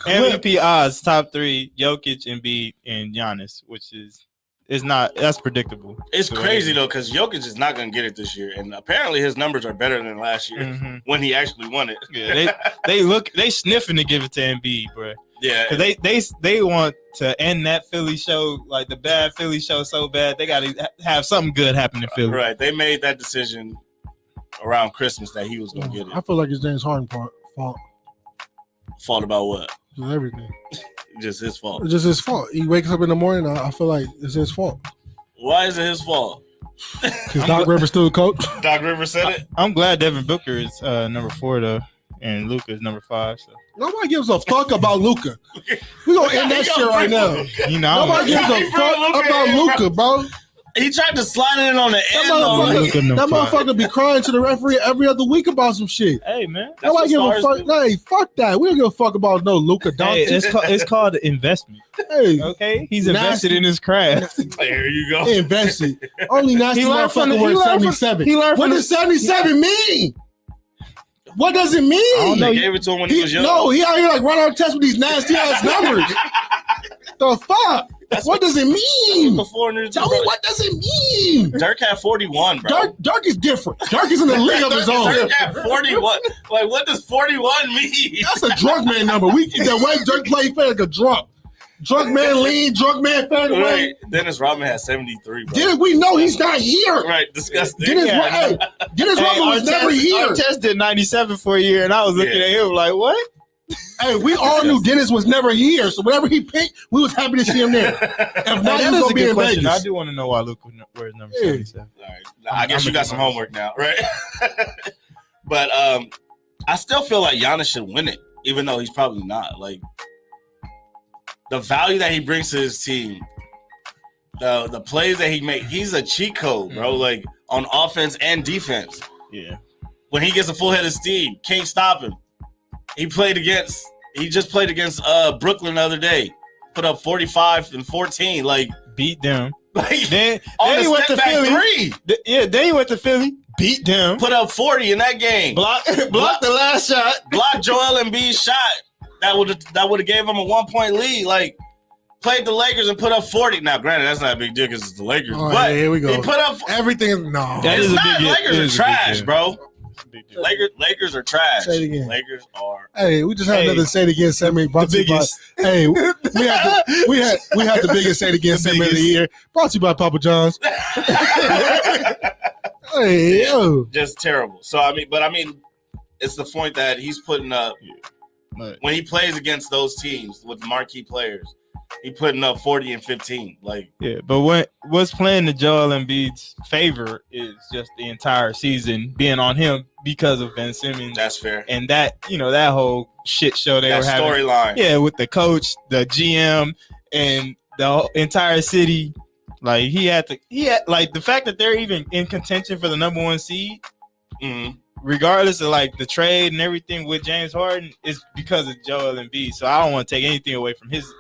MVP odds top 3: Jokic, Embiid, and Giannis, which is that's predictable. It's crazy though, because Jokic is not going to get it this year, and apparently his numbers are better than last year when he actually won it. Yeah, they sniffing to give it to Embiid, bro. Yeah, because they want to end that Philly show, like the bad Philly show, so bad they got to have something good happen in Philly. Right, they made that decision around Christmas that he was going to get it. I feel like it's James Harden fault. Fault about what? Everything. Just his fault. It's just his fault. He wakes up in the morning. I feel like it's his fault. Why is it his fault? Because Doc Rivers still the coach. Doc Rivers said it. I'm glad Devin Booker is number 4 though. and Luka is number 5. So Nobody gives a fuck about Luka. We gonna end that shit right now. you know, Nobody gives a fuck about Luka, bro. He tried to slide it in on the end. That motherfucker be crying to the referee every other week about some shit. Hey man, nobody give a fuck. Hey, fuck that. We don't give a fuck about no Luka Doncic. Hey, it's called investment. Hey, okay, he's invested in his craft. There you go. He invested. Only nasty motherfucker wears 77. What does 77 mean? What does it mean? They gave it to him when he was young. No, he out here like running on tests with these nasty ass numbers. The fuck? What does it mean? Tell me, what does it mean? Dirk had 41, bro. Dirk is different. Dirk is in the league of his own. Dirk had 41. Like, what does 41 mean? That's a drunk man number. The way Dirk played like a drunk. Drunk man lean, drunk man fade away. Right. Dennis Rodman had 73, bro. Didn't we know he's not here? Right, disgusting. Dennis Rodman was never here. Artest did 97 for a year, and I was looking at him like, what? Hey, we all knew Dennis was never here, so whatever he picked, we was happy to see him there. If not, he was gonna be in Vegas. I do want to know why Luka wears number 77. All right, I guess you got some homework now, right? But I still feel like Giannis should win it, even though he's probably not. Like the value that he brings to his team, the plays that he makes, he's a cheat code, bro. Like on offense and defense. Yeah. When he gets a full head of steam, can't stop him. He just played against Brooklyn the other day. Put up 45 and 14. Like beat them. Like then he went to Philly. Then he went to Philly. Beat them. Put up 40 in that game. Block the last shot. Blocked Joel Embiid's shot. That would have gave him a 1-point lead. Like played the Lakers and put up 40. Now, granted, that's not a big deal because it's the Lakers. Oh, but here we go. He put up everything. No, that is a big deal. Lakers are trash, bro. Lakers are trash. Say it again. Lakers are. Hey, we just had another say it again segment. Brought to you by. Hey, we had the biggest say it again segment of the year. Brought to you by Papa John's. Hey, yo, just terrible. So I mean, it's the point that he's putting up when he plays against those teams with marquee players. He putting up 40 and 15. Like but what's playing the Joel Embiid's favor is just the entire season being on him because of Ben Simmons. That's fair. And that that whole shit show they were having. Storyline. Yeah, with the coach, the GM, and the entire city. Like he had like the fact that they're even in contention for the number 1 seed. Mm-hmm. Regardless of like the trade and everything with James Harden, is because of Joel Embiid. So I don't want to take anything away from his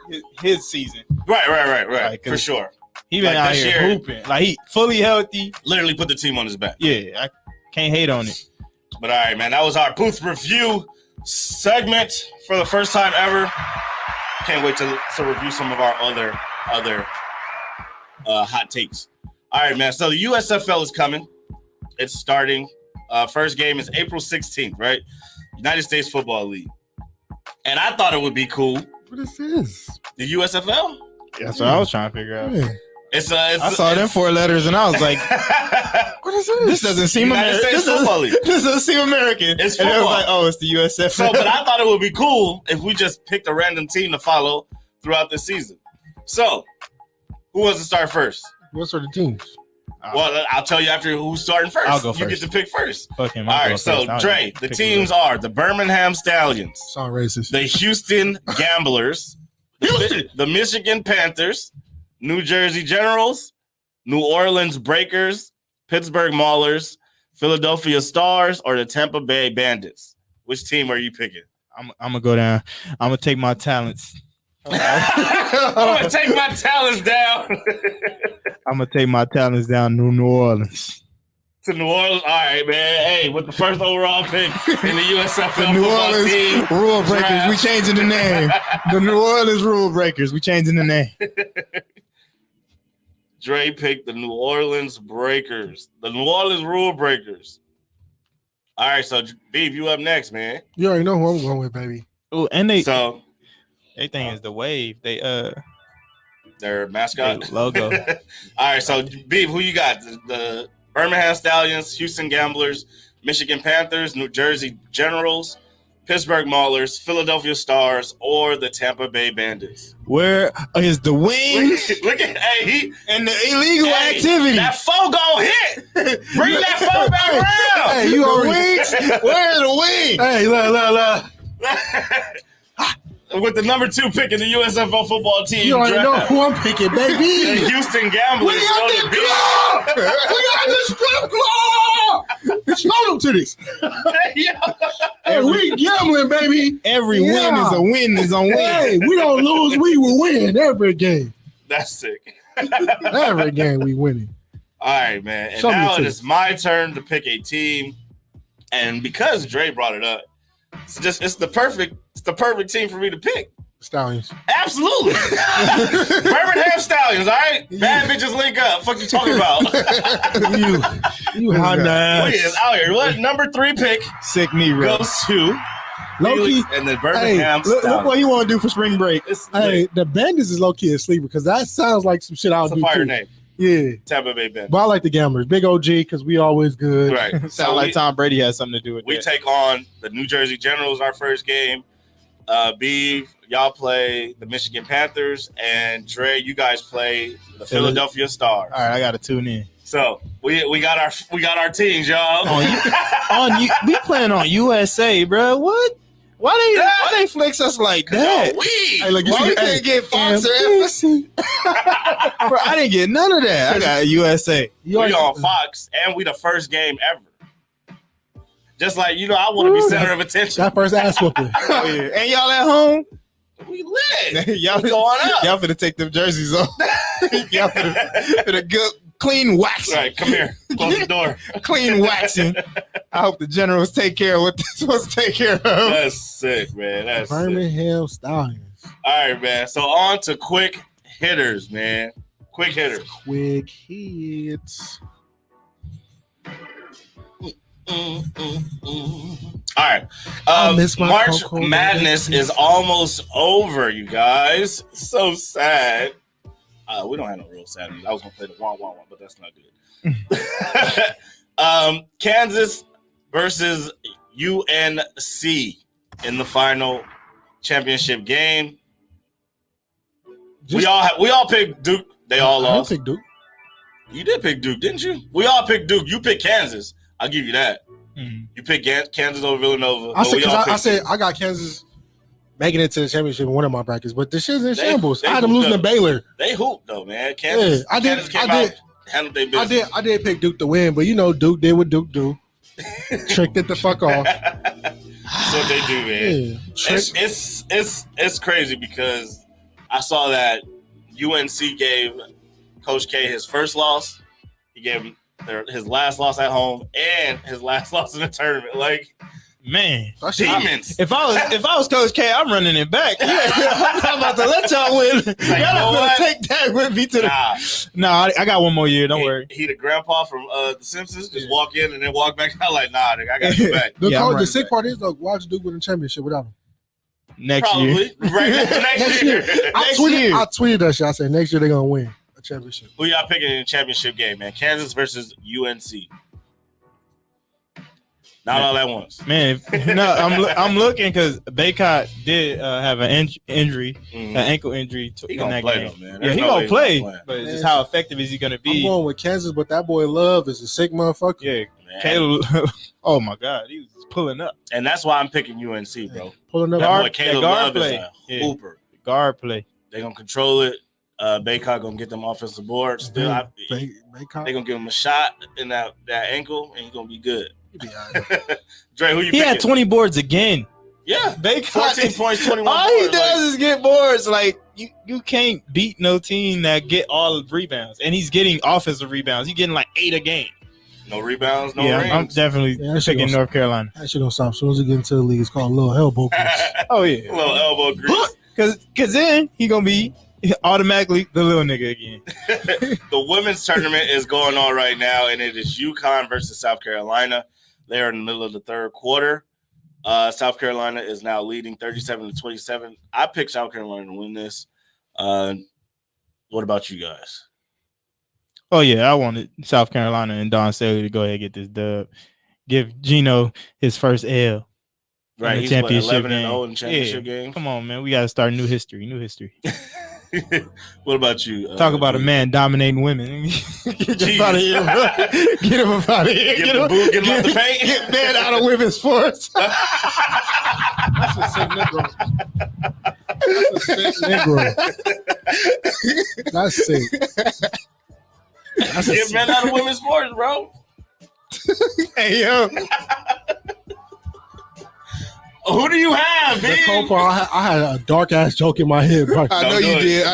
season. Right. Like, for sure. He been out here hooping. Like he fully healthy. Literally put the team on his back. Yeah, I can't hate on it. But all right, man, that was our booth review segment for the first time ever. Can't wait to review some of our other hot takes. All right, man. So the USFL is coming. It's starting. First game is April 16th, right? United States Football League. And I thought it would be cool. What is this? The USFL? That's what I was trying to figure out. Yeah. I saw them 4 letters and I was like, what is this? This doesn't seem American. This doesn't seem American. It's football. And it was like, oh, it's the USFL. So, but I thought it would be cool if we just picked a random team to follow throughout the season. So, who wants to start first? What sort of teams? Well, I'll tell you after who's starting first. I'll go first. You get to pick first. Okay, all right, so Dre, the teams are the Birmingham Stallions. Sound racist. The Houston Gamblers. The Michigan Panthers. New Jersey Generals. New Orleans Breakers. Pittsburgh Maulers. Philadelphia Stars, or the Tampa Bay Bandits. Which team are you picking? I'm gonna go down. I'm gonna take my talents. I'm gonna take my talents down. I'm gonna take my talents down to New Orleans. To New Orleans, all right, man. Hey, with the first overall pick in the USFL the New Orleans team, Rule Breakers. draft. We changing the name. The New Orleans Rule Breakers. We changing the name. Dre picked the New Orleans Breakers. The New Orleans Rule Breakers. All right, so Beef, you up next, man. You already know who I'm going with, baby. Oh, and they think is the wave. They their mascot their logo. All right, so Beef, who you got? The Birmingham Stallions, Houston Gamblers, Michigan Panthers, New Jersey Generals, Pittsburgh Maulers, Philadelphia Stars, or the Tampa Bay Bandits? Where is the wings Look at and the illegal activity? That foe gon' hit. Bring that foe back around. Hey, you already wings? Where are the wings? Hey, look. With the number 2 pick in the USFL football team, You already know who I'm picking, the baby. Houston Gamblers. We got the claw. We got the strip claw. Show them to this. Hey, we gambling, baby. Every win is a win is on win. Hey, we don't lose, we will win every game. That's sick. Every game we winning. All right, man. And Show me now the it is my turn to pick a team. And because Dre brought it up, it's the perfect team for me to pick. Stallions. Absolutely. Birmingham Stallions, all right? Bad bitches link up. Fuck you talking about? You hot We ass. is out here. What number 3 pick Sick me, bro. goes to Low-key, Felix and the Birmingham Look Stallions. what you want to do for spring break. It's hey, the Bandits is low-key a sleeper because that sounds like some shit I would a do fire too. name. Yeah. Tampa Bay Bandits. But I like the Gamblers. Big OG because we always good. Right. Sound like Tom Brady has something to do with we that. take on the New Jersey Generals our first game. Beef, y'all play the Michigan Panthers, and Dre, you guys play the Philadelphia Stars. All right, I gotta tune in. So we got our teams, y'all. We playing on USA, bro. What? Why they flex us like that? Hey, look, you Why see, we can't get Fox or NBC. Bro, I didn't get none of that. I got USA. We on Fox, and we the first game ever. Just like, I want to be center of attention. That first ass whooping. Oh, yeah. And y'all at home? We lit. y'all We going up. Y'all finna take them jerseys off. Y'all finna good, clean waxing. Right, come here. Close the door. Clean waxing. I hope the Generals take care of what they're supposed to take care of. That's sick, man. That's sick. Birmingham Stallions. All right, man. So on to quick hitters, man. Quick hitters. Quick hits. All right. I miss my March Coco Madness is almost over, you guys. So sad. We don't have no real sadness. I was gonna play the wah wah wah, but that's not good. Kansas versus UNC in the final championship game. We all picked Duke. They all I lost. pick Duke. You did pick Duke, didn't you? We all picked Duke. You picked Kansas. I'll give you that. You picked Kansas over Villanova. I said I got Kansas making it to the championship in one of my brackets, but the shit's in shambles. they I had them losing to Baylor. They hooped though, man. Kansas. Yeah, Kansas came out, handled their business. I did pick Duke to win, but Duke did what Duke do. Tricked it the fuck off. That's what they do, man. Yeah. It's crazy because I saw that UNC gave Coach K his first loss. He gave him his last loss at home and his last loss in the tournament. Like, Man, demons. if I was Coach K, I'm running it back. Yeah, I'm about to let y'all win. Like, y'all not gonna take that with me to the. Nah, I got one more year. Don't worry. He the grandpa from The Simpsons. Just walk in and then walk back out. Like, nah, nigga, I got to go back. The sick part is though, watch Duke win the championship without him. Next year. Right. Next year. I tweeted that shit. I said next year they're gonna win a championship. Who y'all picking in the championship game, man? Kansas versus UNC. Not all at once. Man, I'm looking because Baycott did have an injury, an ankle injury in that game. Though, man. Yeah, he gonna play, but it's just how effective is he gonna be? I'm going with Kansas, but that boy Love is a sick motherfucker. Yeah, Man. Caleb. Oh my God, he was pulling up. And that's why I'm picking UNC, bro. Pulling up. That boy Caleb guard Love play. is a hooper. Guard play. They're gonna control it. Baycott gonna get them offensive boards. Still, they're gonna give him a shot in that ankle, and he's gonna be good. Dre, who you He picking? had 20 boards again. Yeah, Baycott 14 points, 21 all boards. he does is get boards. Like you can't beat no team that get all the rebounds, and he's getting offensive rebounds. He's getting like 8 a game. No rebounds, no Yeah, rings. I'm definitely picking North Carolina. That shit gonna stop as soon as he get into the league. It's called Little Elbow Grease. Oh yeah, Little elbow grease. Cause then he gonna be automatically the little nigga again. The women's tournament is going on right now, and it is UConn versus South Carolina. They're in the middle of the third quarter. South Carolina is now leading 37-27. I picked South Carolina to win this. What about you guys? Oh yeah, I wanted South Carolina and Don Staley to go ahead and get this dub. Give Gino his first L. Right, he's championship 11-0 in championship games. Come on, man. We got to start new history. What about you? Talk about a man dominating women. Get him out of here. Get him up out of here. Get him out the paint. Get man out of women's sports. That's a sick Negro. That's a sick Negro. That's sick. Get men out of women's sports, bro. Hey, yo. Who do you have, man? I had a dark ass joke in my head, bro. I know you did.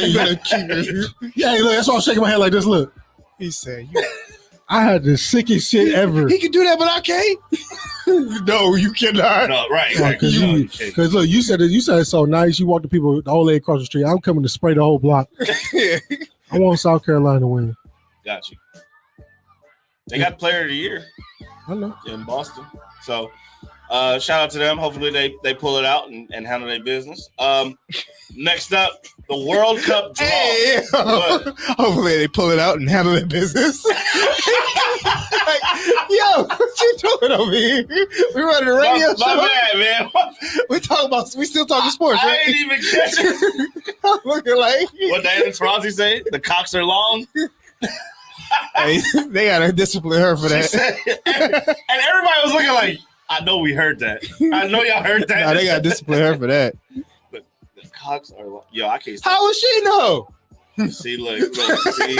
You better keep it. Yeah, look, that's why I'm shaking my head like this. Look. He said, I had the sickest shit ever. He can do that, but I can't. No, you cannot. No, right. Because look, you said it so nice. You walk the people, the old lady across the street. I'm coming to spray the whole block. I want South Carolina to win. Got you. They got Player of the Year. I know. In Boston. So, shout out to them. Hopefully they pull it out and handle their business. Next up, the World Cup draw. Hey, hopefully they pull it out and handle their business. Like, yo, what you doing over here? We running a radio show. My bad, man. We still talking sports, right? I ain't even catch it. I'm looking like what Diana Taurasi say? The cocks are long. Hey, they gotta discipline her for that. And everybody was looking like, I know we heard that. I know y'all heard that. Nah, they gotta discipline her for that. The cocks are long. Yo, I can't. How would she know? See, look, see.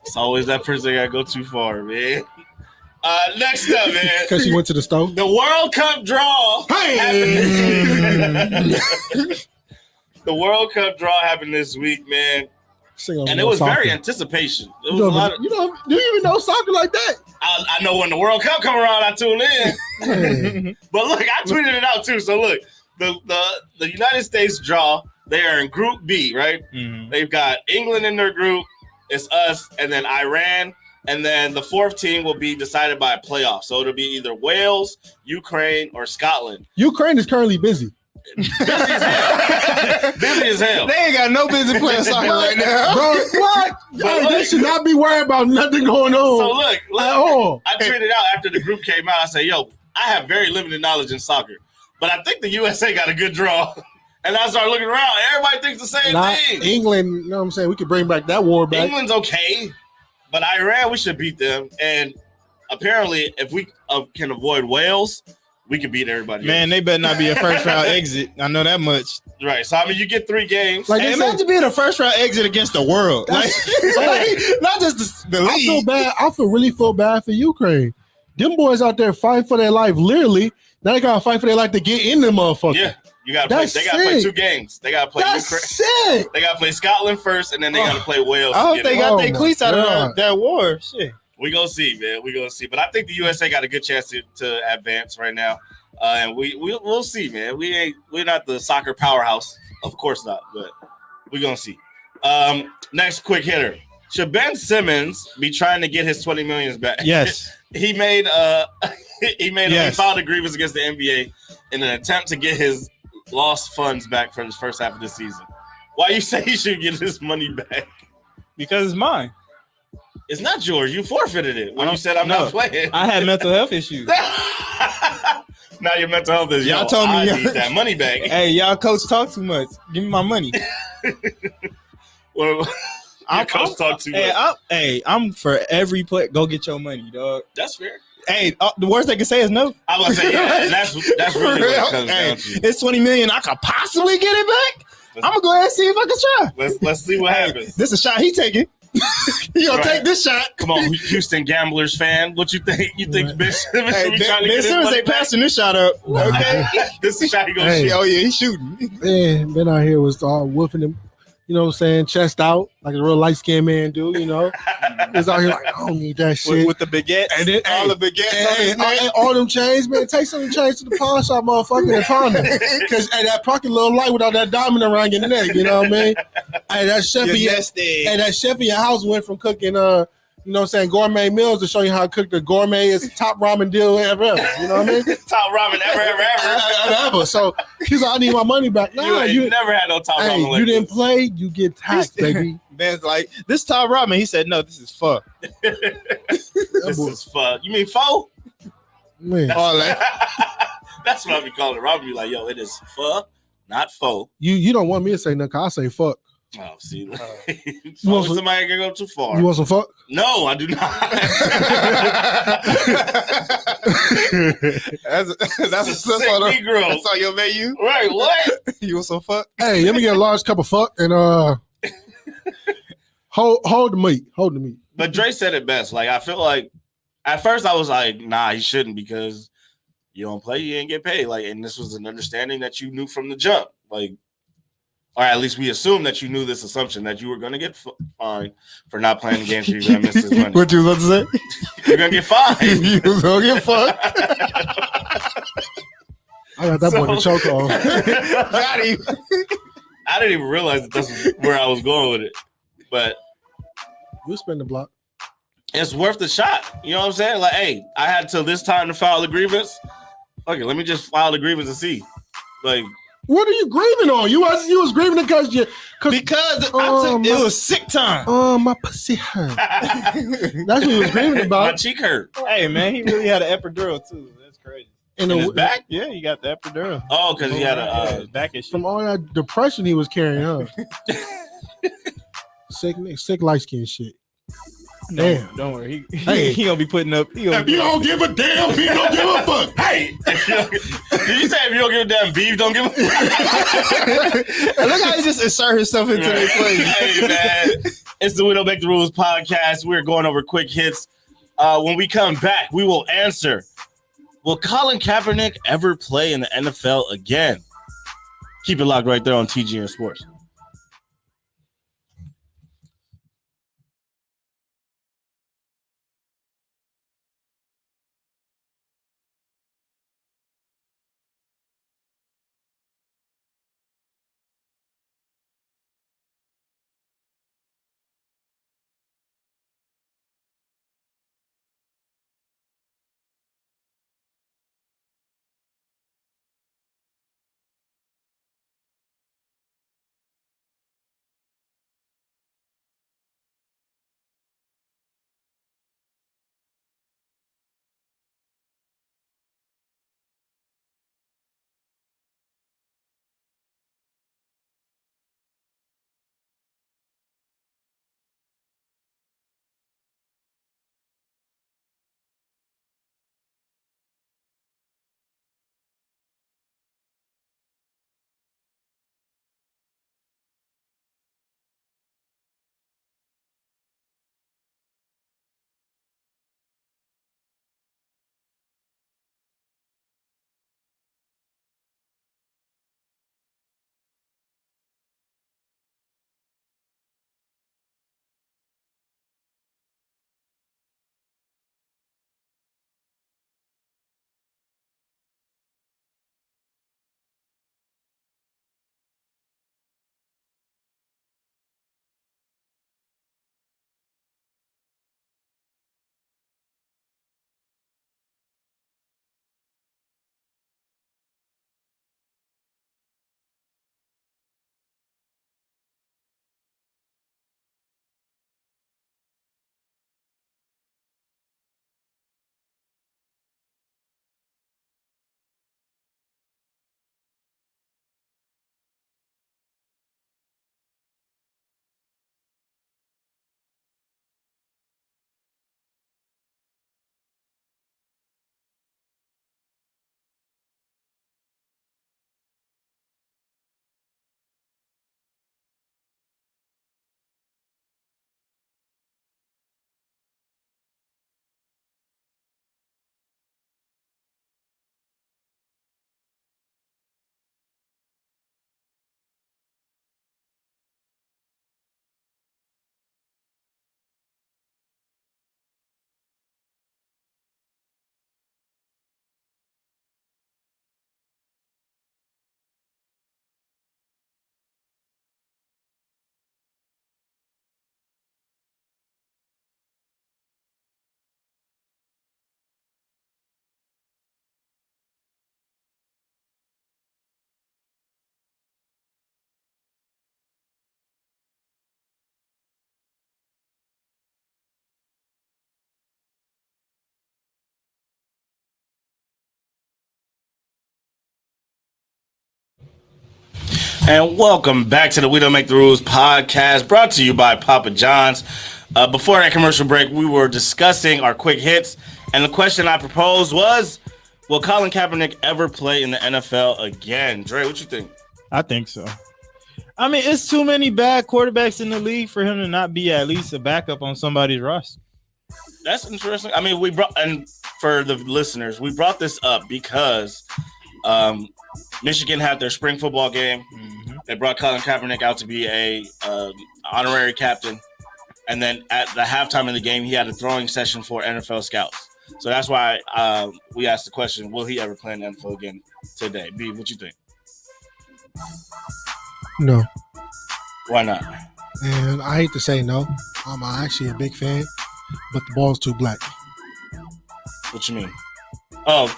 It's always that person that gotta go too far, man. Next up, man. Because she went to the stove. The World Cup draw. Hey! The World Cup draw happened this week, man. And it was very anticipation. It was a lot of. Do you even know soccer like that? I know when the World Cup come around, I tune in. But look, I tweeted it out too. So look, the United States draw. They are in Group B, right? Mm-hmm. They've got England in their group. It's us, and then Iran, and then the fourth team will be decided by a playoff. So it'll be either Wales, Ukraine, or Scotland. Ukraine is currently busy. Busy as hell. Busy as hell. They ain't got no business playing soccer right now. Bro, what? They should not be worried about nothing going on. So look, I tweeted out after the group came out, I said, yo, I have very limited knowledge in soccer, but I think the USA got a good draw. And I started looking around. Everybody thinks the same thing. England, you know what I'm saying? We could bring back that war back. England's okay, but Iran, we should beat them. And apparently, if we can avoid Wales, we can beat everybody else. Man, they better not be a first-round exit. I know that much. Right. So, I mean, you get 3 games. Like, imagine being a first-round exit against the world. Like, not just the league. I really feel bad for Ukraine. Them boys out there fighting for their life, literally. Now they got to fight for their life to get in the motherfucker. Yeah. You gotta play. They gotta play 2 games. They gotta play Ukraine. Sick. They gotta play Scotland first, and then they gotta play Wales. I hope they got their cleats out of that war. Shit. We gonna see, man. We gonna see. But I think the USA got a good chance to advance right now, and we'll see, man. We're not the soccer powerhouse, of course not, but we're gonna see. Next quick hitter. Should Ben Simmons be trying to get his $20 million back? Yes. He filed a grievance against the NBA in an attempt to get his lost funds back for his first half of the season. Why you say he should get his money back? Because it's mine. It's not yours. You forfeited it when you said I'm not playing. I had mental health issues. Now your mental health is y'all told me I need that money back. Hey, y'all coach talk too much. Give me my money. Well, coach talk too much. I'm for every play. Go get your money, dog. That's fair. Hey, the worst they can say is no. I was gonna say, yeah, that's really what it comes down to. It's $20 million. I could possibly get it back. I'm gonna go ahead and see if I can try. Let's see what happens. This is a shot he taking. He gonna take this shot. Come on, Houston Gamblers fan. What you think? You think Ben Simmons Ben Simmons ain't passing this shot up? Okay, this is a shot he gonna shoot. Oh yeah, he's shooting. Man, Ben out here was wolfing him. You know what I'm saying? Chest out, like a real light-skinned man do, you know? He's out here like, I don't need that shit. With the baguettes. And then, all the baguettes. And all them chains, man. Take some of the chains to the pawn shop, motherfucker, and pawn them. Because that pocket little light without that diamond around your neck, you know what I mean? Hey, that chef in your house went from cooking, you know what I'm saying, gourmet meals to show you how to cook the gourmet is top ramen deal ever. You know what I mean? Top ramen ever. So he's like, I need my money back. Nah, you never had no top ramen like you didn't play, you get taxed, baby. Man's like, this top ramen. He said, no, this is pho. This is pho. You mean pho? Man, All that. That's what I be calling it. Rob be like, yo, it is pho, not faux. you don't want me to say nothing. 'Cause I say fuck. Oh, see, want always some- somebody can go too far. You want some fuck? No, I do not. that's Sick all Negro. that's all your menu. Right? What? You want some fuck? Hey, let me get a large cup of fuck and hold the meat. Hold the meat. But Dre said it best. Like, I feel like at first I was like, nah, he shouldn't because you don't play, you ain't get paid. Like, and this was an understanding that you knew from the jump. Like, or at least we assumed that you knew this assumption that you were going to get fined for not playing the game, so you're going to miss his money. What you was about to say? You're going to get fined. You was gonna get fucked. I got that boy the choke on. Got him. I didn't even realize that that's where I was going with it. But We'll spin the block. it's worth the shot. You know what I'm saying? Like, hey, I had till this time to file the grievance. Okay, let me just file the grievance and see. Like, What are you grieving on? You was grieving because Because it was sick time. my pussy hurt. That's what he was grieving my about. cheek hurt. Hey man, he really had an epidural too. That's crazy. And In his back? Yeah, he got the epidural. Oh, because he had Yeah, a his back issue. from all that depression he was carrying, huh? sick light skin shit. Damn. Don't worry. Hey. He gonna be putting up. He gonna If you don't give a damn, he don't give a fuck. hey. Did you say if you don't give a damn beef, don't give a And look how he just insert himself into their play. Hey man, it's the We Don't Make the Rules podcast. We're going over quick hits. When we come back, we will answer: will Colin Kaepernick ever play in the NFL again? Keep it locked right there on TGN Sports. And welcome back to the We Don't Make the Rules podcast, brought to you by Papa John's. Before that commercial break, we were discussing our quick hits, and the question I proposed was, will Colin Kaepernick ever play in the NFL again? Dre, what you think? I think so. I mean, it's too many bad quarterbacks in the league for him to not be at least a backup on somebody's roster. That's interesting. I mean, and for the listeners, we brought this up because Michigan had their spring football game. Mm-hmm. They brought Colin Kaepernick out to be a honorary captain. And then at the halftime of the game, he had a throwing session for NFL scouts. So that's why we asked the question, will he ever play in the NFL again today? B, what you think? No. Why not? And I hate to say no. I'm actually a big fan, but the ball's too black. What you mean? Oh,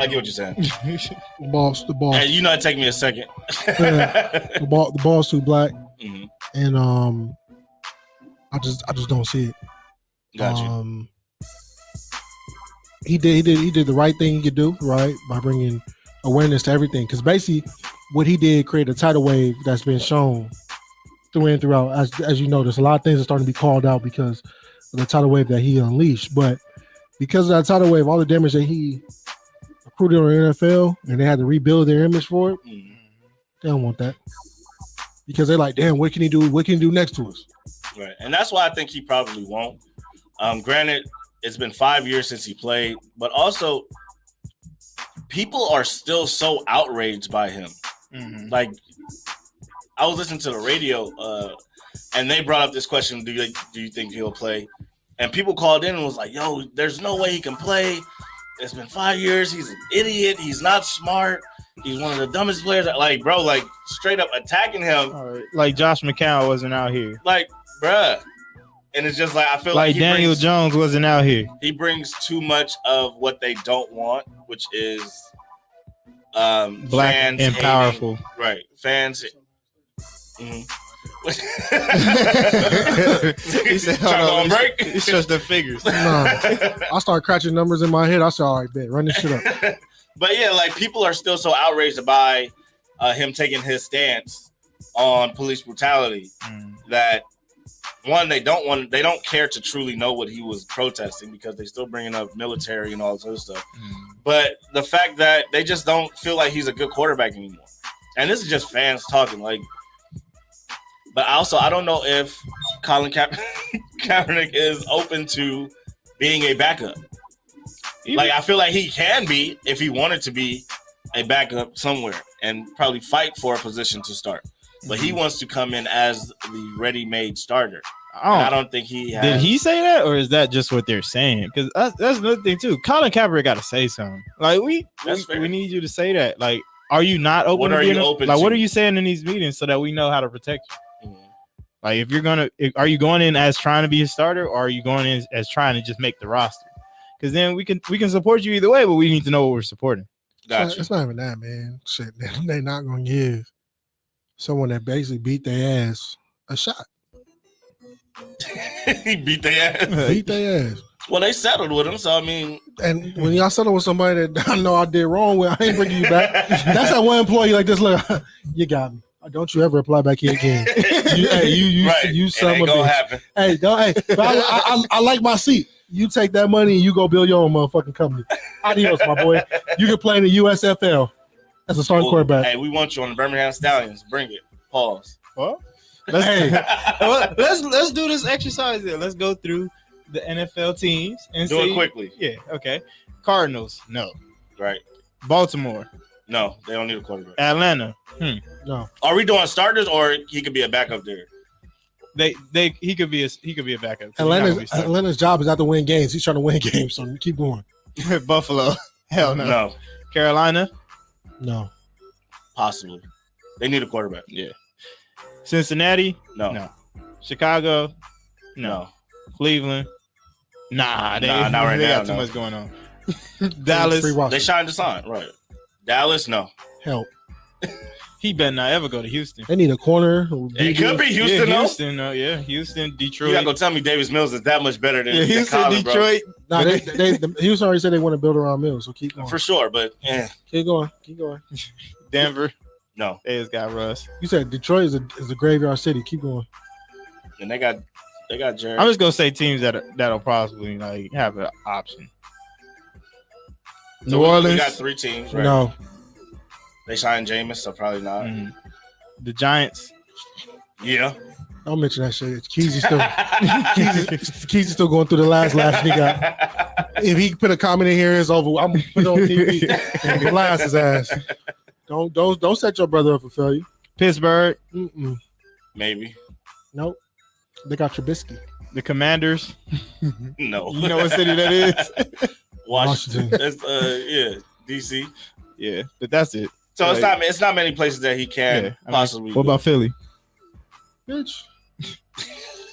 I get what you're saying. The ball. Hey, you know it take me a second. Yeah, the ball's too black, mm-hmm. And I just don't see it. Got you. He did the right thing he could do, right, by bringing awareness to everything. Because basically, what he did create a tidal wave that's been shown through and throughout. As you know, there's a lot of things that are starting to be called out because of the tidal wave that he unleashed, but because of that tidal wave, all the damage that he recruited on the NFL, and they had to rebuild their image for it, they don't want that. Because they're like, damn, what can he do? What can he do next to us? Right. And that's why I think he probably won't. Granted, it's been 5 years since he played, but also people are still so outraged by him. Mm-hmm. Like, I was listening to the radio, and they brought up this question, do you think he'll play? And people called in and was like, yo, there's no way he can play. It's been 5 years. He's an idiot. He's not smart. He's one of the dumbest players. Like, bro, like, straight up attacking him. Like Josh McCown wasn't out here. Like, bruh. And it's just like, I feel like Daniel Jones wasn't out here. He brings too much of what they don't want, which is black fans and hating. Powerful. Right. Fans. Mm-hmm. He said, hold on, break. It's just the figures. No. I start crunching numbers in my head. I said, all right, bet, run this shit up. But yeah, like, people are still so outraged by him taking his stance on police brutality that one, they don't care to truly know what he was protesting because they're still bringing up military and all this other stuff. But the fact that they just don't feel like he's a good quarterback anymore. And this is just fans talking, like. But also, I don't know if Colin Kaepernick is open to being a backup. Like, I feel like he can be if he wanted to be a backup somewhere and probably fight for a position to start. But he wants to come in as the ready-made starter. I don't think he has. Did he say that, or is that just what they're saying? Because that's another thing, too. Colin Kaepernick got to say something. Like, we need you to say that. Like, are you not open to being open? Like, what are you saying in these meetings so that we know how to protect you? Like, are you going in as trying to be a starter, or are you going in as trying to just make the roster? Because then we can support you either way, but we need to know what we're supporting. Gotcha. It's not even that, man. Shit, they're not going to give someone that basically beat their ass a shot. He beat their ass. Beat their ass. Well, they settled with him, so I mean. And when y'all settle with somebody that I know I did wrong with, I ain't bringing you back. That's that one employee like this. Look, you got me. Don't you ever apply back here again? You son of a bitch. Hey, don't. Hey, I like my seat. You take that money and you go build your own motherfucking company. Adios, my boy. You can play in the USFL as a starting quarterback. Hey, we want you on the Birmingham Stallions. Bring it. Pause. Well, let's do this exercise there. Let's go through the NFL teams and do it quickly. Yeah. Okay. Cardinals. No. Right. Baltimore. No, they don't need a quarterback. Atlanta. No. Are we doing starters or he could be a backup there? He could be a backup. Atlanta's job is not to win games. He's trying to win games, so keep going. Buffalo. Hell no. No. Carolina. No. Possibly. They need a quarterback. Yeah. Cincinnati. No. Chicago. No. Cleveland. Nah, not right now. Got too much going on. Dallas. They shined the sign, right? Dallas, no. Help. He better not ever go to Houston. They need a corner. It could be Houston, though. Houston, Detroit. You gotta go tell me Davis Mills is that much better than Houston, Colin, Detroit. Nah, Houston already said they want to build around Mills, so keep going. For sure, but Keep going. Denver. No. They just got Russ. You said Detroit is a graveyard city. Keep going. And they got Jared. I'm just gonna say teams that'll possibly like have an option. So New Orleans. We got 3 teams, right? No. They signed Jameis, so probably not. Mm-hmm. The Giants. Yeah. Don't mention that shit. Keezy's still going through the last he got. If he put a comment in here, it's over. I'm gonna put it on TV and blast his ass. Don't set your brother up for failure. Pittsburgh. Mm-mm. Maybe. Nope. They got Trubisky. The Commanders. No. You know what city that is? Washington. That's DC. Yeah, but that's it. So it's not many places that he can possibly. What about Philly? Bitch.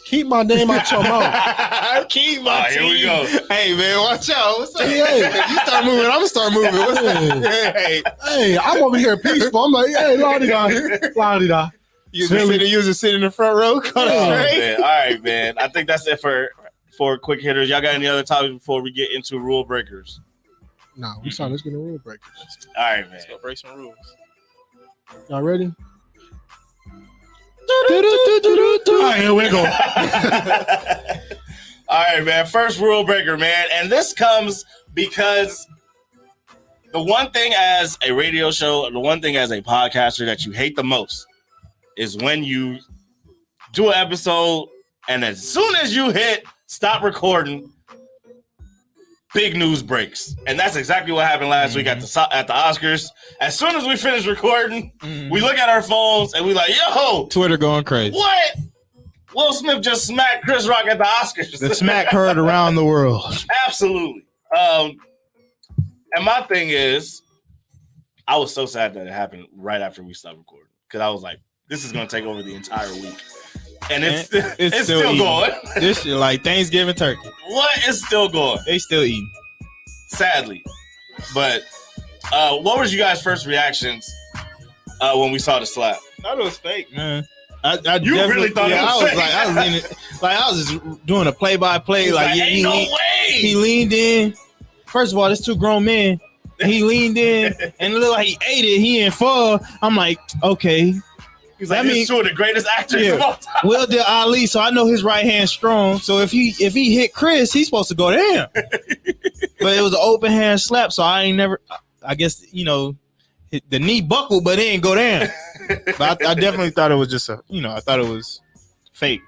Keep my name out your mouth. Keep my team. Here we go. Hey man, watch out. What's up? Hey. You start moving, I'm gonna start moving. What's up? Hey, I'm over here peaceful. I'm like, hey, la-di-da. You just sit in the front row. Man. All right, man. I think that's it for quick hitters. Y'all got any other topics before we get into rule breakers? Nah, we saw this getting rule breakers. All right, man. Let's go break some rules. Y'all ready? All right, here we go. All right, man. First rule breaker, man. And this comes because the one thing as a radio show, the one thing as a podcaster that you hate the most is when you do an episode and as soon as you hit stop recording, big news breaks. And that's exactly what happened last week at the Oscars. As soon as we finished recording, we look at our phones and we like, yo, Twitter going crazy. what? Will Smith just smacked Chris Rock at the Oscars. The smack heard around the world. Absolutely. And my thing is, I was so sad that it happened right after we stopped recording because I was like, this is going to take over the entire week. And it's still going. This shit like Thanksgiving turkey. What is still going? They still eating. Sadly. But what was you guys' first reactions when we saw the slap? I thought it was fake, man. You really thought it was fake? I was just doing a play-by-play. Like, ain't no way. He leaned in. First of all, there's 2 grown men. He leaned in and it looked like he ate it. He in fall. I'm like, okay. He's like, he's 2 of the greatest actors of all time. Will did Ali, so I know his right hand strong. So if he hit Chris, he's supposed to go down. But it was an open hand slap, so I guess, the knee buckled, but it didn't go down. But I definitely thought it was just I thought it was fake.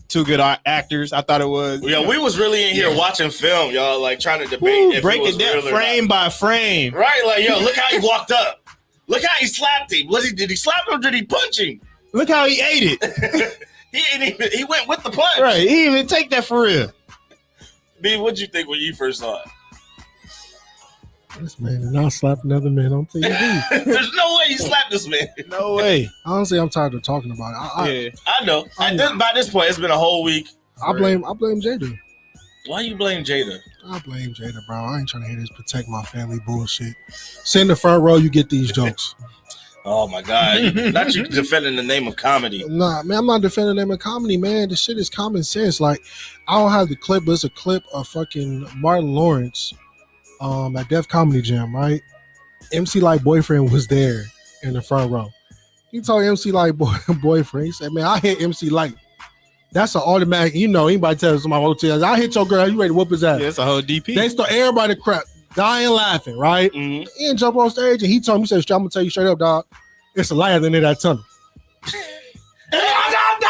2 good actors. I thought it was. Yeah, we was really in here watching film, y'all, like trying to debate. Break it down frame by frame. Right, like, yo, look how he walked up. Look how he slapped him. Did he slap him or did he punch him? Look how he ate it. He went with the punch. Right, he didn't even take that for real. B, what'd you think when you first saw it? This man did not slap another man on TV. There's no way he slapped this man. No way. Honestly, I'm tired of talking about it. I know. By this point, it's been a whole week. I blame Jada. Why you blame Jada? I blame Jada, bro. I ain't trying to hear this protect my family bullshit. Sit in the front row, you get these jokes. Oh my God. Not you defending the name of comedy. Nah, man, I'm not defending the name of comedy, man. This shit is common sense. Like, I don't have the clip, but it's a clip of fucking Martin Lawrence at Def Comedy Jam, right? MC Light boyfriend was there in the front row. He told MC Light boyfriend, he said, man, I hit MC Light. That's an automatic, anybody tells somebody, I hit your girl, you ready to whoop his ass. Yeah, it's a whole DP. They start everybody crap, dying laughing, right? Mm-hmm. He didn't jump on stage and he told me, he said, I'm gonna tell you straight up, dog, it's a lie at the end of that tunnel.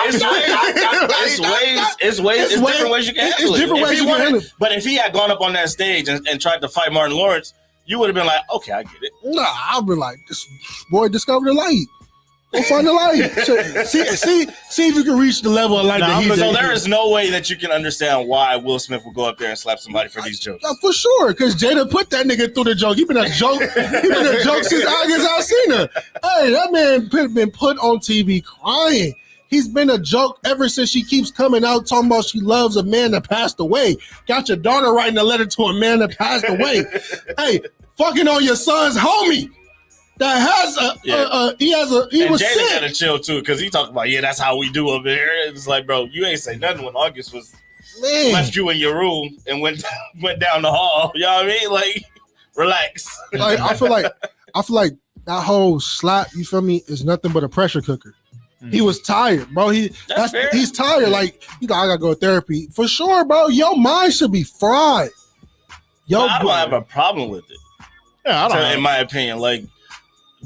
It's different ways you can handle it. It's different ways you can handle it. But if he had gone up on that stage and tried to fight Martin Lawrence, you would have been like, okay, I get it. Nah, I've been like, this boy discovered the light. Go find the light. See if you can reach the level of light that he's so there is no way that you can understand why Will Smith would go up there and slap somebody for these jokes. For sure, because Jada put that nigga through the joke. He been a joke. Since I've seen her. Hey, that man been put on TV crying. He's been a joke ever since she keeps coming out talking about she loves a man that passed away. Got your daughter writing a letter to a man that passed away. Hey, fucking on your son's homie. That has he was Jada sick. gotta chill too, because he talked about, that's how we do over here. It's like, bro, you ain't say nothing when August was left you in your room and went down the hall. You know what I mean? Like, relax. Like, I feel like that whole slap, you feel me, is nothing but a pressure cooker. He was tired, bro. He's tired. Like, I gotta go to therapy. For sure, bro. Your mind should be fried. I don't have a problem with it. Yeah, I don't in my opinion. Like,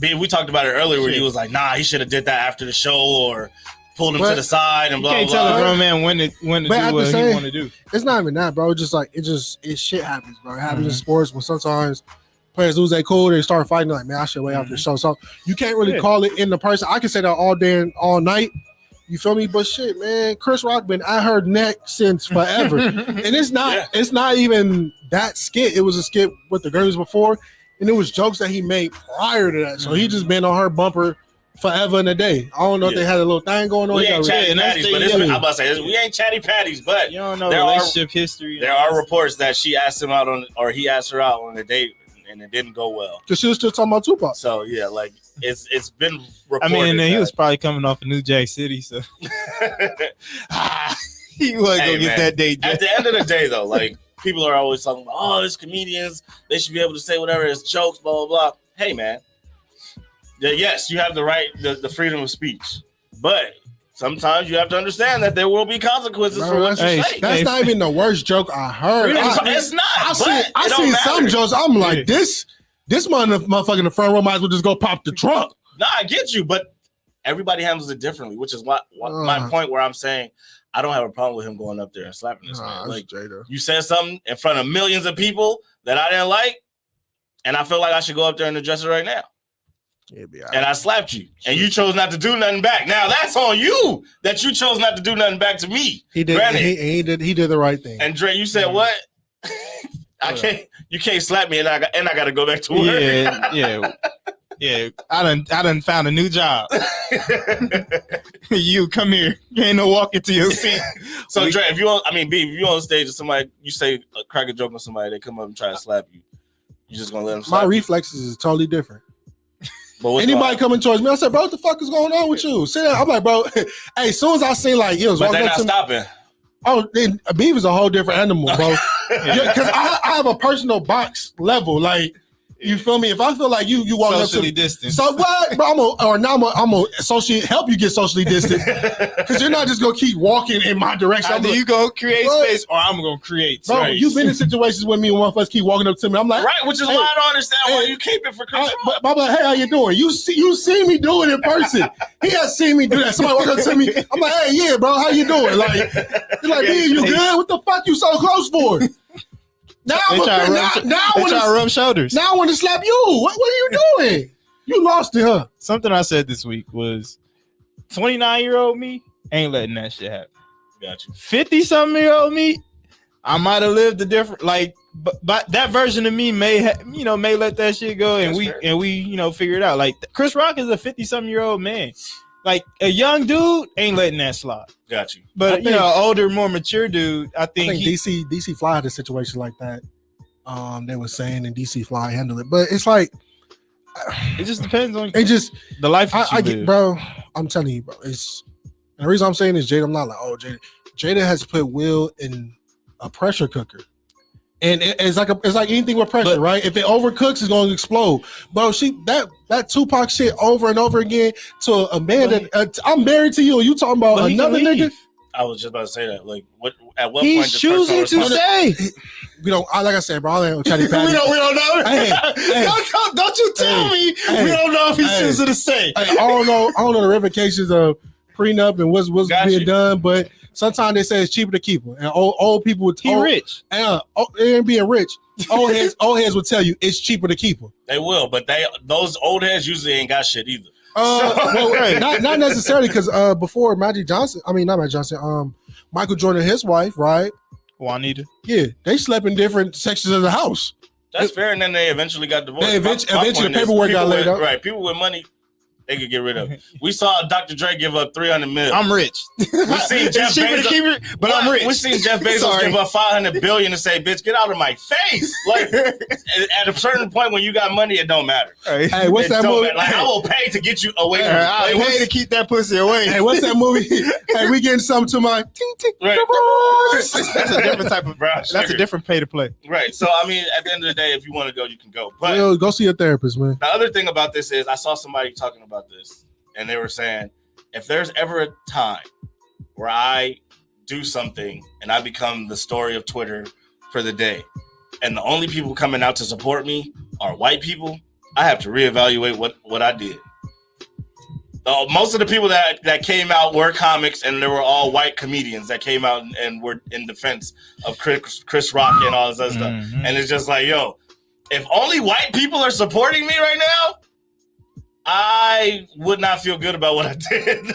we talked about it earlier where he was like, nah, he should have did that after the show or pulled him to the side and blah, blah, blah. You can't tell a grown man when to do what he want to do. It's not even that, bro. Just like, it shit happens, bro. It happens in sports when sometimes players lose their cool, they start fighting. Like, man, I should wait after the show. So you can't really call it in the person. I can say that all day and all night. You feel me? But shit, man, Chris Rock been at her neck since forever. And it's not even that skit. It was a skit with the girls before. And it was jokes that he made prior to that. So he just been on her bumper forever and a day. I don't know if they had a little thing going on. We ain't chatty patties, but I'm about to say we ain't chatty patties, but you don't know relationship history. There are reports that she asked him out on, or he asked her out on a date, and it didn't go well. Because she was still talking about Tupac. So yeah, like it's been reported. I mean, and he was probably coming off of New Jack City, so he wasn't gonna get that date. At the end of the day, though, like. People are always talking about, oh, it's comedians. They should be able to say whatever. It's jokes, blah, blah, blah. Hey, man. Yes, you have the right, the freedom of speech. But sometimes you have to understand that there will be consequences for what you say. That's not even the worst joke I heard. It's not. I seen some jokes. I'm like, this motherfucker in the front row might as well just go pop the trunk. Nah, I get you. But everybody handles it differently, which is my point where I'm saying, I don't have a problem with him going up there and slapping this man. Like, you said something in front of millions of people that I didn't like, and I feel like I should go up there and address it right now. And I slapped you, and you chose not to do nothing back. Now that's on you that you chose not to do nothing back to me. He did. He did the right thing. And Dre, you said what? I can't. You can't slap me, and I got to go back to work. Yeah, I done found a new job. You come here. You ain't no walking to your seat. So Dre, if you on stage and somebody, you say crack a joke on somebody, they come up and try to slap you, you just gonna let them slap My reflexes you? is totally different. But anybody coming towards me, I said, bro, what the fuck is going on with you? Sit down. I'm like, bro, hey, as soon as I see like, yo, but they're not stopping. Oh, a beaver's a whole different animal, bro. Because I have a personal box level, like. You feel me? If I feel like you walk socially up to distant. So what? Bro, I'm gonna help you get socially distant because you're not just gonna keep walking in my direction. Either you go create space or I'm gonna create space. Bro, you've been in situations with me when one of us keep walking up to me. I'm like, right, which is why I don't understand why you keep it for Chris. But I'm like, hey, how you doing? You see me do it in person. He has seen me do that. Somebody walk up to me. I'm like, hey, yeah, bro, how you doing? Like, you're like, man, you good? What the fuck you so close for? Now they try to rub shoulders. Now I want to slap you. What are you doing? You lost it, huh? Something I said this week was 29-year-old me ain't letting that shit happen. Got you. 50-something-year-old me, I might have lived a different but that version of me may let that shit go and we figure it out. Like Chris Rock is a 50-something-year-old man. Like a young dude ain't letting that slide. Got you. But older, more mature dude, I think DC Fly had a situation like that. They were saying and DC Fly handled it, but it's like it just depends on the life I get, bro. I'm telling you, bro. And the reason I'm saying is Jada. I'm not like, oh, Jada. Jada has put Will in a pressure cooker. And it's like anything with pressure, right? If it overcooks, it's going to explode. Bro, that Tupac shit over and over again to a man that I'm married to you. And you talking about another nigga? I was just about to say that. Like, at what he's point choosing to say? We don't. Like I said, bro. I ain't chatty patty. we don't know. Hey, don't you tell me we don't know if he's choosing to say. I don't know the ramifications of prenup and what's being done, but. Sometimes they say it's cheaper to keep her, and old people would. He rich, and being rich, old heads will tell you it's cheaper to keep her. They will, but those old heads usually ain't got shit either. Not necessarily because before not Magic Johnson, Michael Jordan, his wife, right, Juanita. Yeah, they slept in different sections of the house. That's fair, and then they eventually got divorced. Eventually, paperwork got laid out. Right, people with money they could get rid of. We saw Dr. Dre give up $300 million. I'm rich. We seen Jeff Bezos, but I'm rich. We seen Jeff Bezos give up $500 billion and say, "Bitch, get out of my face!" Like at a certain point when you got money, it don't matter. Hey, what's that movie? Like I will pay to get you away from me. I'll pay to keep that pussy away. Hey, what's that movie? Hey, we getting something to my ting ting. Right. That's a different type of. Brown That's sugar. a different pay to play. Right. So I mean, at the end of the day, if you want to go, you can go. But Yo, go see a therapist, man. the other thing about this is I saw somebody talking about this, and they were saying, if there's ever a time where I do something and I become the story of Twitter for the day, and the only people coming out to support me are white people, I have to reevaluate what I did. Most of the people that came out were comics, and they were all white comedians that came out and were in defense of Chris Rock and all this other stuff. And it's just like, yo, if only white people are supporting me right now, I would not feel good about what I did.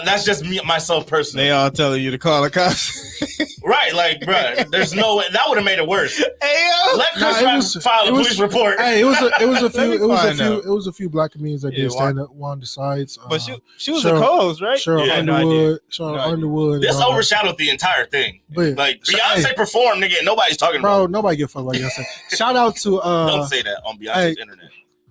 That's just me, myself personally. They all telling you to call the cops. Right, like, bro, there's no way that would have made it worse. Hey, yo. Let Chris Rock file a police report. Hey, it was a few black comedians that did stand up on the sides. But she was a co-host, right? Cheryl Underwood. This overshadowed the entire thing. But, like Beyonce performed, nigga, and nobody's talking about it. Nobody give a fuck about Beyonce. Shout out to don't say that on Beyonce's internet.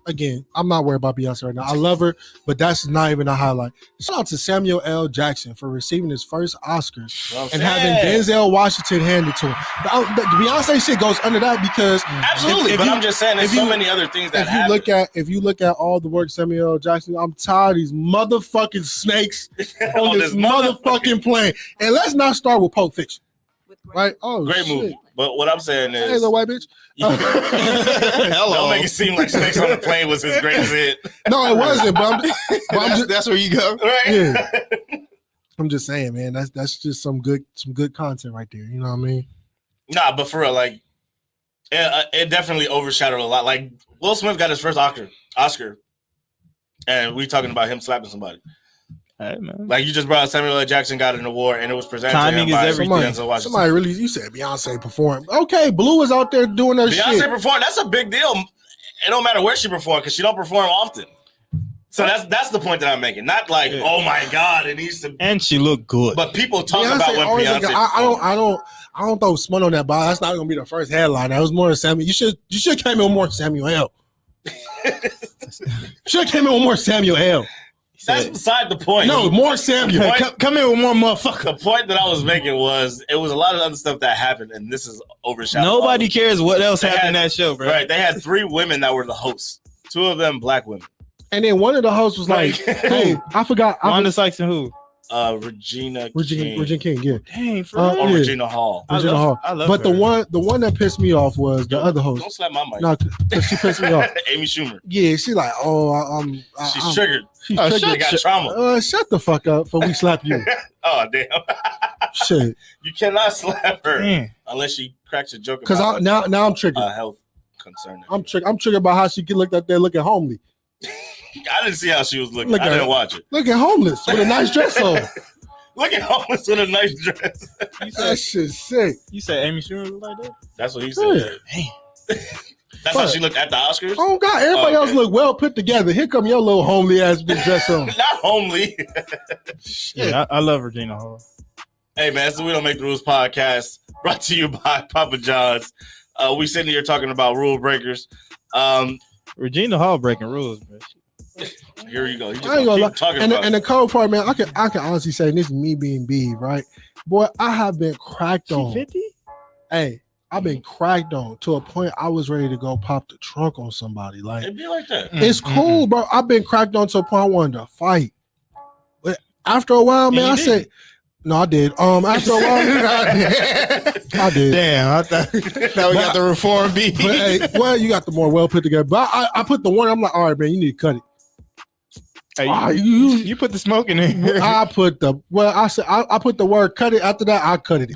Again, I'm not worried about Beyonce right now. I love her, but that's not even a highlight. Shout out to Samuel L. Jackson for receiving his first Oscar and having Denzel Washington handed to him. The Beyonce shit goes under that because absolutely. But I'm just saying, there's so many other things that happen. If you look at all the work Samuel L. Jackson, I'm tired of these motherfucking snakes on this motherfucking plane. And let's not start with Pulp Fiction. Right? Oh, great movie. But what I'm saying is, hey, little white bitch. Don't make it seem like Snakes on the Plane was his greatest hit. No, it wasn't. But that's where you go, right? Yeah. I'm just saying, man. That's just some good content right there. You know what I mean? Nah, but for real, like, it definitely overshadowed a lot. Like Will Smith got his first Oscar, and we talking about him slapping somebody. Hey, man. Like you just brought up Samuel L. Jackson got an award, and it was presented Timing to him by is everything. Somebody really, you said Beyonce performed. Okay, Blue is out there doing her shit. Beyonce performed. That's a big deal. It don't matter where she performed because she don't perform often. So that's the point that I'm making. Not like, oh my God, it needs to. And she looked good. But people talk about when Beyonce. I don't throw smut on that, but that's not gonna be the first headline. That was more Samuel. You should came in with more Samuel L. Should have came in with more Samuel L. That's beside the point. No, more Samuel. Come in with more motherfucker. The point that I was making was it was a lot of other stuff that happened, and this is overshadowed. Nobody cares what else happened in that show, bro. Right. They had 3 women that were the hosts. 2 of them black women. And then one of the hosts was like, hey, I forgot. Wanda Sykes and who? Regina King, yeah. Dang, for real? Or Regina Hall. I love but her. the one that pissed me off was the other host. Don't slap my mic. No, she pissed me off. Amy Schumer. Yeah, she's like, she's triggered. She got trauma. Shut the fuck up for we slap you. Oh damn. Shit. You cannot slap her unless she cracks a joke. Because now I'm triggered. Health concern. I'm triggered about how she looked up there looking homely. I didn't see how she was looking. I didn't watch it. Looking homeless with a nice dress on. Looking homeless with a nice dress. That shit's sick. You said Amy Schumer looked like that? That's what he said. Damn. That's how she looked at the Oscars? Oh, God. Everybody else look well put together. Here come your little homely ass big dress on. Not homely. Yeah, I love Regina Hall. Hey, man, so We Don't Make the Rules podcast brought to you by Papa John's. We sitting here talking about rule breakers. Regina Hall breaking rules, bro. Here you go. You just keep talking about and the cold part, man, I can honestly say this is me being B, right? Boy, I have been cracked on. 50? Hey, I've been cracked on to a point I was ready to go pop the trunk on somebody. Like, it'd be like that. It's cool, bro. I've been cracked on to a point I wanted to fight. But after a while, man, I said, no, I did. After a while, I did. Damn, I thought we got the reform beat. But hey, well, you got the more well put together. But I put the one. I'm like, all right, man, you need to cut it. Hey, you put the smoke in there. I put the I put the word cut it. After that, I cut it.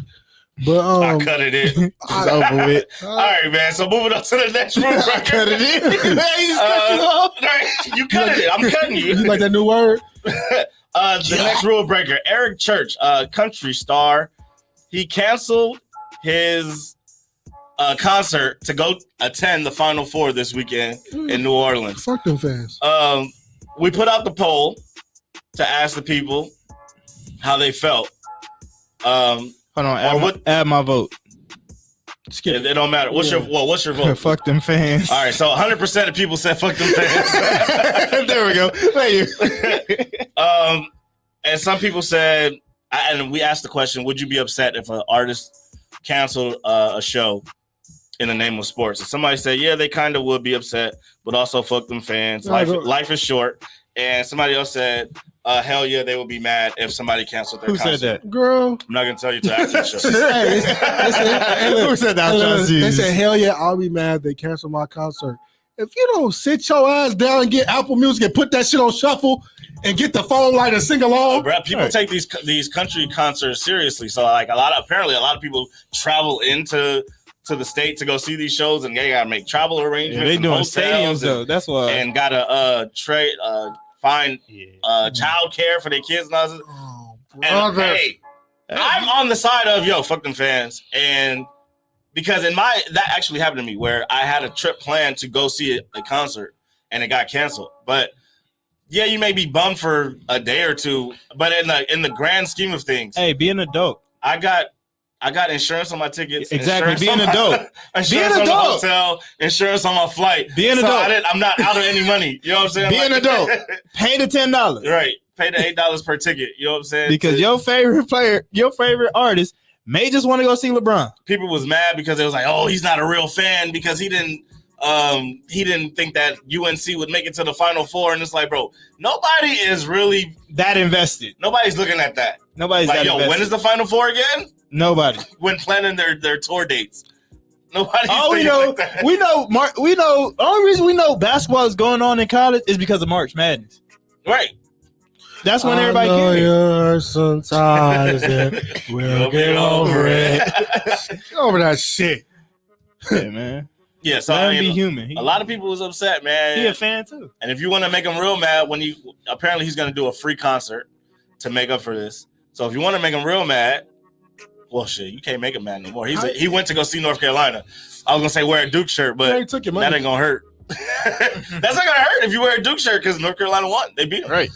But I cut it in. It's over with. All right, man. So moving on to the next rule breaker. I cut it in. Man, you just cut you off. You cut it. I'm cutting you. You like that new word? The next rule breaker, Eric Church, country star. He canceled his concert to go attend the Final Four this weekend in New Orleans. Fuck them fans. we put out the poll to ask the people how they felt. Hold on, add my vote. It don't matter. What's your vote? Fuck them fans. All right, so 100% of people said fuck them fans. There we go. Thank you. And some people said, and we asked the question, would you be upset if an artist canceled a show in the name of sports? And somebody said, yeah, they kind of would be upset, but also fuck them fans. Life is short. And somebody else said, hell yeah, they would be mad if somebody canceled their concert. Who said that? Girl. I'm not going to tell you till after the show. Who said that? They said, hell yeah, I'll be mad if they cancel my concert. If you don't sit your ass down and get Apple Music and put that shit on shuffle and get the phone line and sing along. Bro, people take these country concerts seriously. So like apparently a lot of people travel into the state to go see these shows, and they gotta make travel arrangements. Yeah, they doing stadiums though. That's why. And gotta find child care for their kids and all this. Oh, and hey, I'm on the side of fuck them fans, and because that actually happened to me where I had a trip planned to go see a concert and it got canceled. But yeah, you may be bummed for a day or two, but in the grand scheme of things, hey, be an adult. I got insurance on my tickets. Exactly, be an adult. Insurance on the hotel, insurance on my flight. Be an adult. I'm not out of any money. You know what I'm saying? Be an adult. Pay the $10. Right. Pay the $8 per ticket. You know what I'm saying? Because your favorite player, your favorite artist may just want to go see LeBron. People was mad because it was like, oh, he's not a real fan because he didn't think that UNC would make it to the Final Four. And it's like, bro, nobody is really that invested. Nobody's looking at that. Nobody's like, that invested. When is the Final Four again? Nobody. When planning their tour dates. Nobody. All we know, like we know. The only reason we know basketball is going on in college is because of March Madness. Right. That's when everybody cares. Sometimes we'll get over it. Get over that shit. Yeah, man. Yeah, so be human. A lot of people was upset, man. He a fan too. And if you want to make him real mad, apparently he's going to do a free concert to make up for this. So if you want to make him real mad, well, shit, you can't make him mad no more. He went to go see North Carolina. I was gonna say wear a Duke shirt, but that ain't gonna hurt. That's not gonna hurt if you wear a Duke shirt because North Carolina won. They beat them. Right.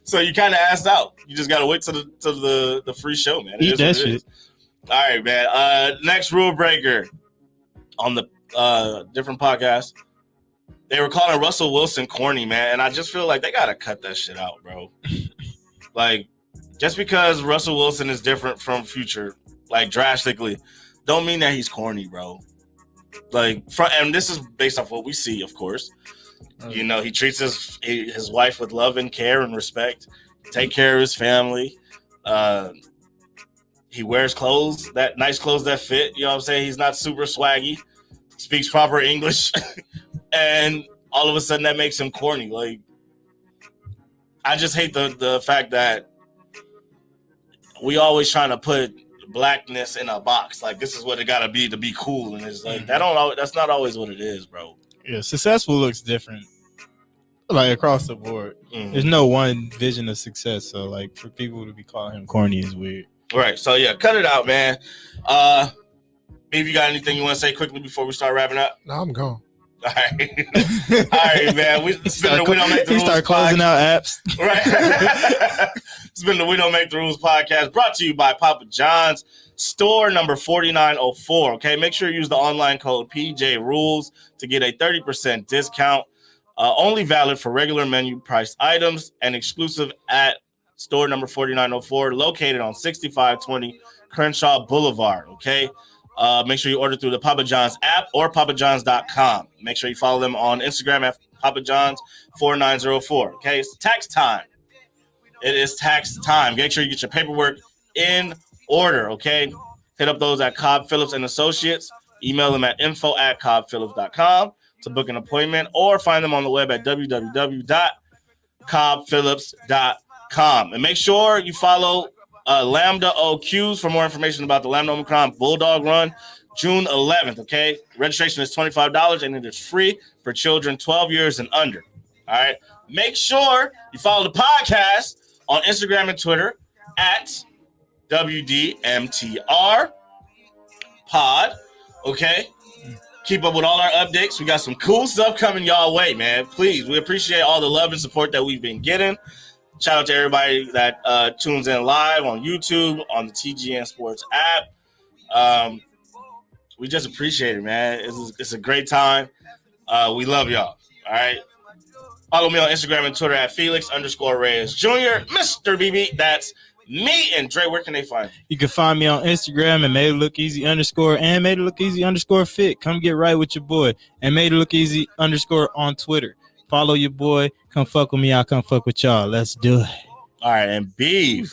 So you kind of asked out. You just gotta wait till the free show, man. Eat that shit. All right, man. Next rule breaker on the different podcast. They were calling Russell Wilson corny, man, and I just feel like they gotta cut that shit out, bro. Like, just because Russell Wilson is different from Future, like drastically, don't mean that he's corny, bro. Like, and this is based off what we see, of course. You know, he treats his wife with love and care and respect. Take care of his family. He wears nice clothes that fit. You know what I'm saying? He's not super swaggy. Speaks proper English, and all of a sudden that makes him corny. Like, I just hate the fact that we always trying to put blackness in a box. Like, this is what it gotta be to be cool, and it's like that's not always what it is, bro. Yeah, successful looks different, like across the board. Mm-hmm. There's no one vision of success. So, like, for people to be calling him corny is weird. Right. So yeah, cut it out, man. Maybe you got anything you want to say quickly before we start wrapping up? No, I'm gone. All right, man. We don't make the rules. Start closing out apps. Right. It's been the We Don't Make the Rules podcast, brought to you by Papa John's, store number 4904. Okay, make sure you use the online code PJ Rules to get a 30% discount. Only valid for regular menu priced items and exclusive at store number 4904, located on 6520 Crenshaw Boulevard. Okay. Make sure you order through the Papa John's app or papajohns.com. Make sure you follow them on Instagram at Papa John's 4904. Okay, it's tax time. It is tax time. Make sure you get your paperwork in order. Okay, hit up those at Cobb Phillips and Associates. Email them at info@cobbphillips.com to book an appointment, or find them on the web at www.cobbphillips.com. And make sure you follow Lambda OQs for more information about the Lambda Omicron Bulldog Run, June 11th, okay? Registration is $25, and it is free for children 12 years and under, all right? Make sure you follow the podcast on Instagram and Twitter at WDMTR pod, okay? Keep up with all our updates. We got some cool stuff coming y'all way, man. Please, we appreciate all the love and support that we've been getting. Shout out to everybody that tunes in live on YouTube, on the TGN Sports app. We just appreciate it, man. It's a great time. We love y'all. All right. Follow me on Instagram and Twitter at Felix_Reyes Jr. Mr. BB. That's me. And Dre, where can they find you? You can find me on Instagram and Made It Look Easy _ and Made It Look Easy _ fit. Come get right with your boy. And Made It Look Easy _ on Twitter. Follow your boy. Come fuck with me. I'll come fuck with y'all. Let's do it. All right, and B.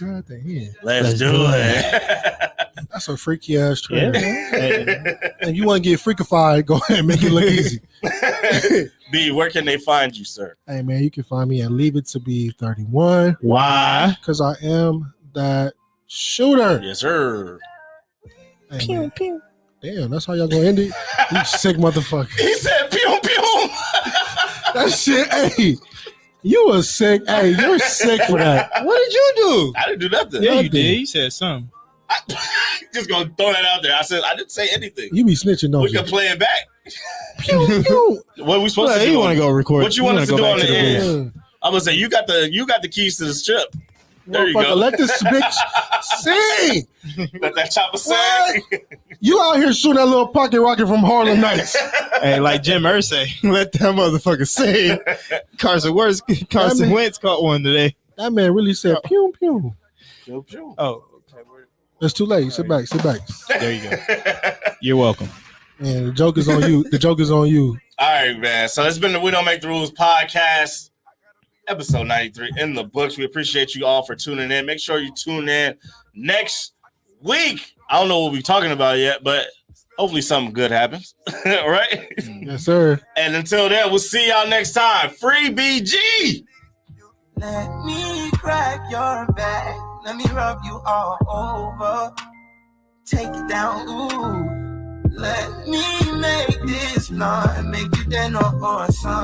Let's do it. That's a freaky ass trend. Yeah. If you want to get freakified, go ahead and make it look easy. B, where can they find you, sir? Hey man, you can find me at Leave It to Be 31. Why? Because I am that shooter. Yes, sir. Hey, pew, pew. Damn, that's how y'all gonna end it? You sick motherfucker. He said pew pew. That shit, hey. You was sick. Hey, you're sick for that. What did you do? I didn't do nothing. Yeah, you did. You said something. Just gonna throw that out there. I said I didn't say anything. You be snitching, don't we you? can play it back. Pew, pew. What are we supposed to do? You want to go record? What you want us to do on the end? Yeah. I'm gonna say you got the keys to the strip. There you go. Let this bitch sing. Let that chopper sing. You out here shooting that little pocket rocket from Harlem Nights. Hey, like Jim Irsay, let that motherfucker sing. Carson Wentz caught one today. That man really said pew pew. Pew pew. Oh, okay. It's too late. Sit back. There you go. You're welcome. Man, the joke is on you. The joke is on you. All right, man. So it's been the We Don't Make the Rules podcast, episode 93 in the books. We appreciate you all for tuning in. Make sure you tune in next week. I don't know what we're talking about yet, but hopefully something good happens. All right? Yes, sir. And until then, we'll see y'all next time. Free BG. Let me crack your back. Let me rub you all over. Take it down. Ooh. Let me make this blunt. Make you dance or son.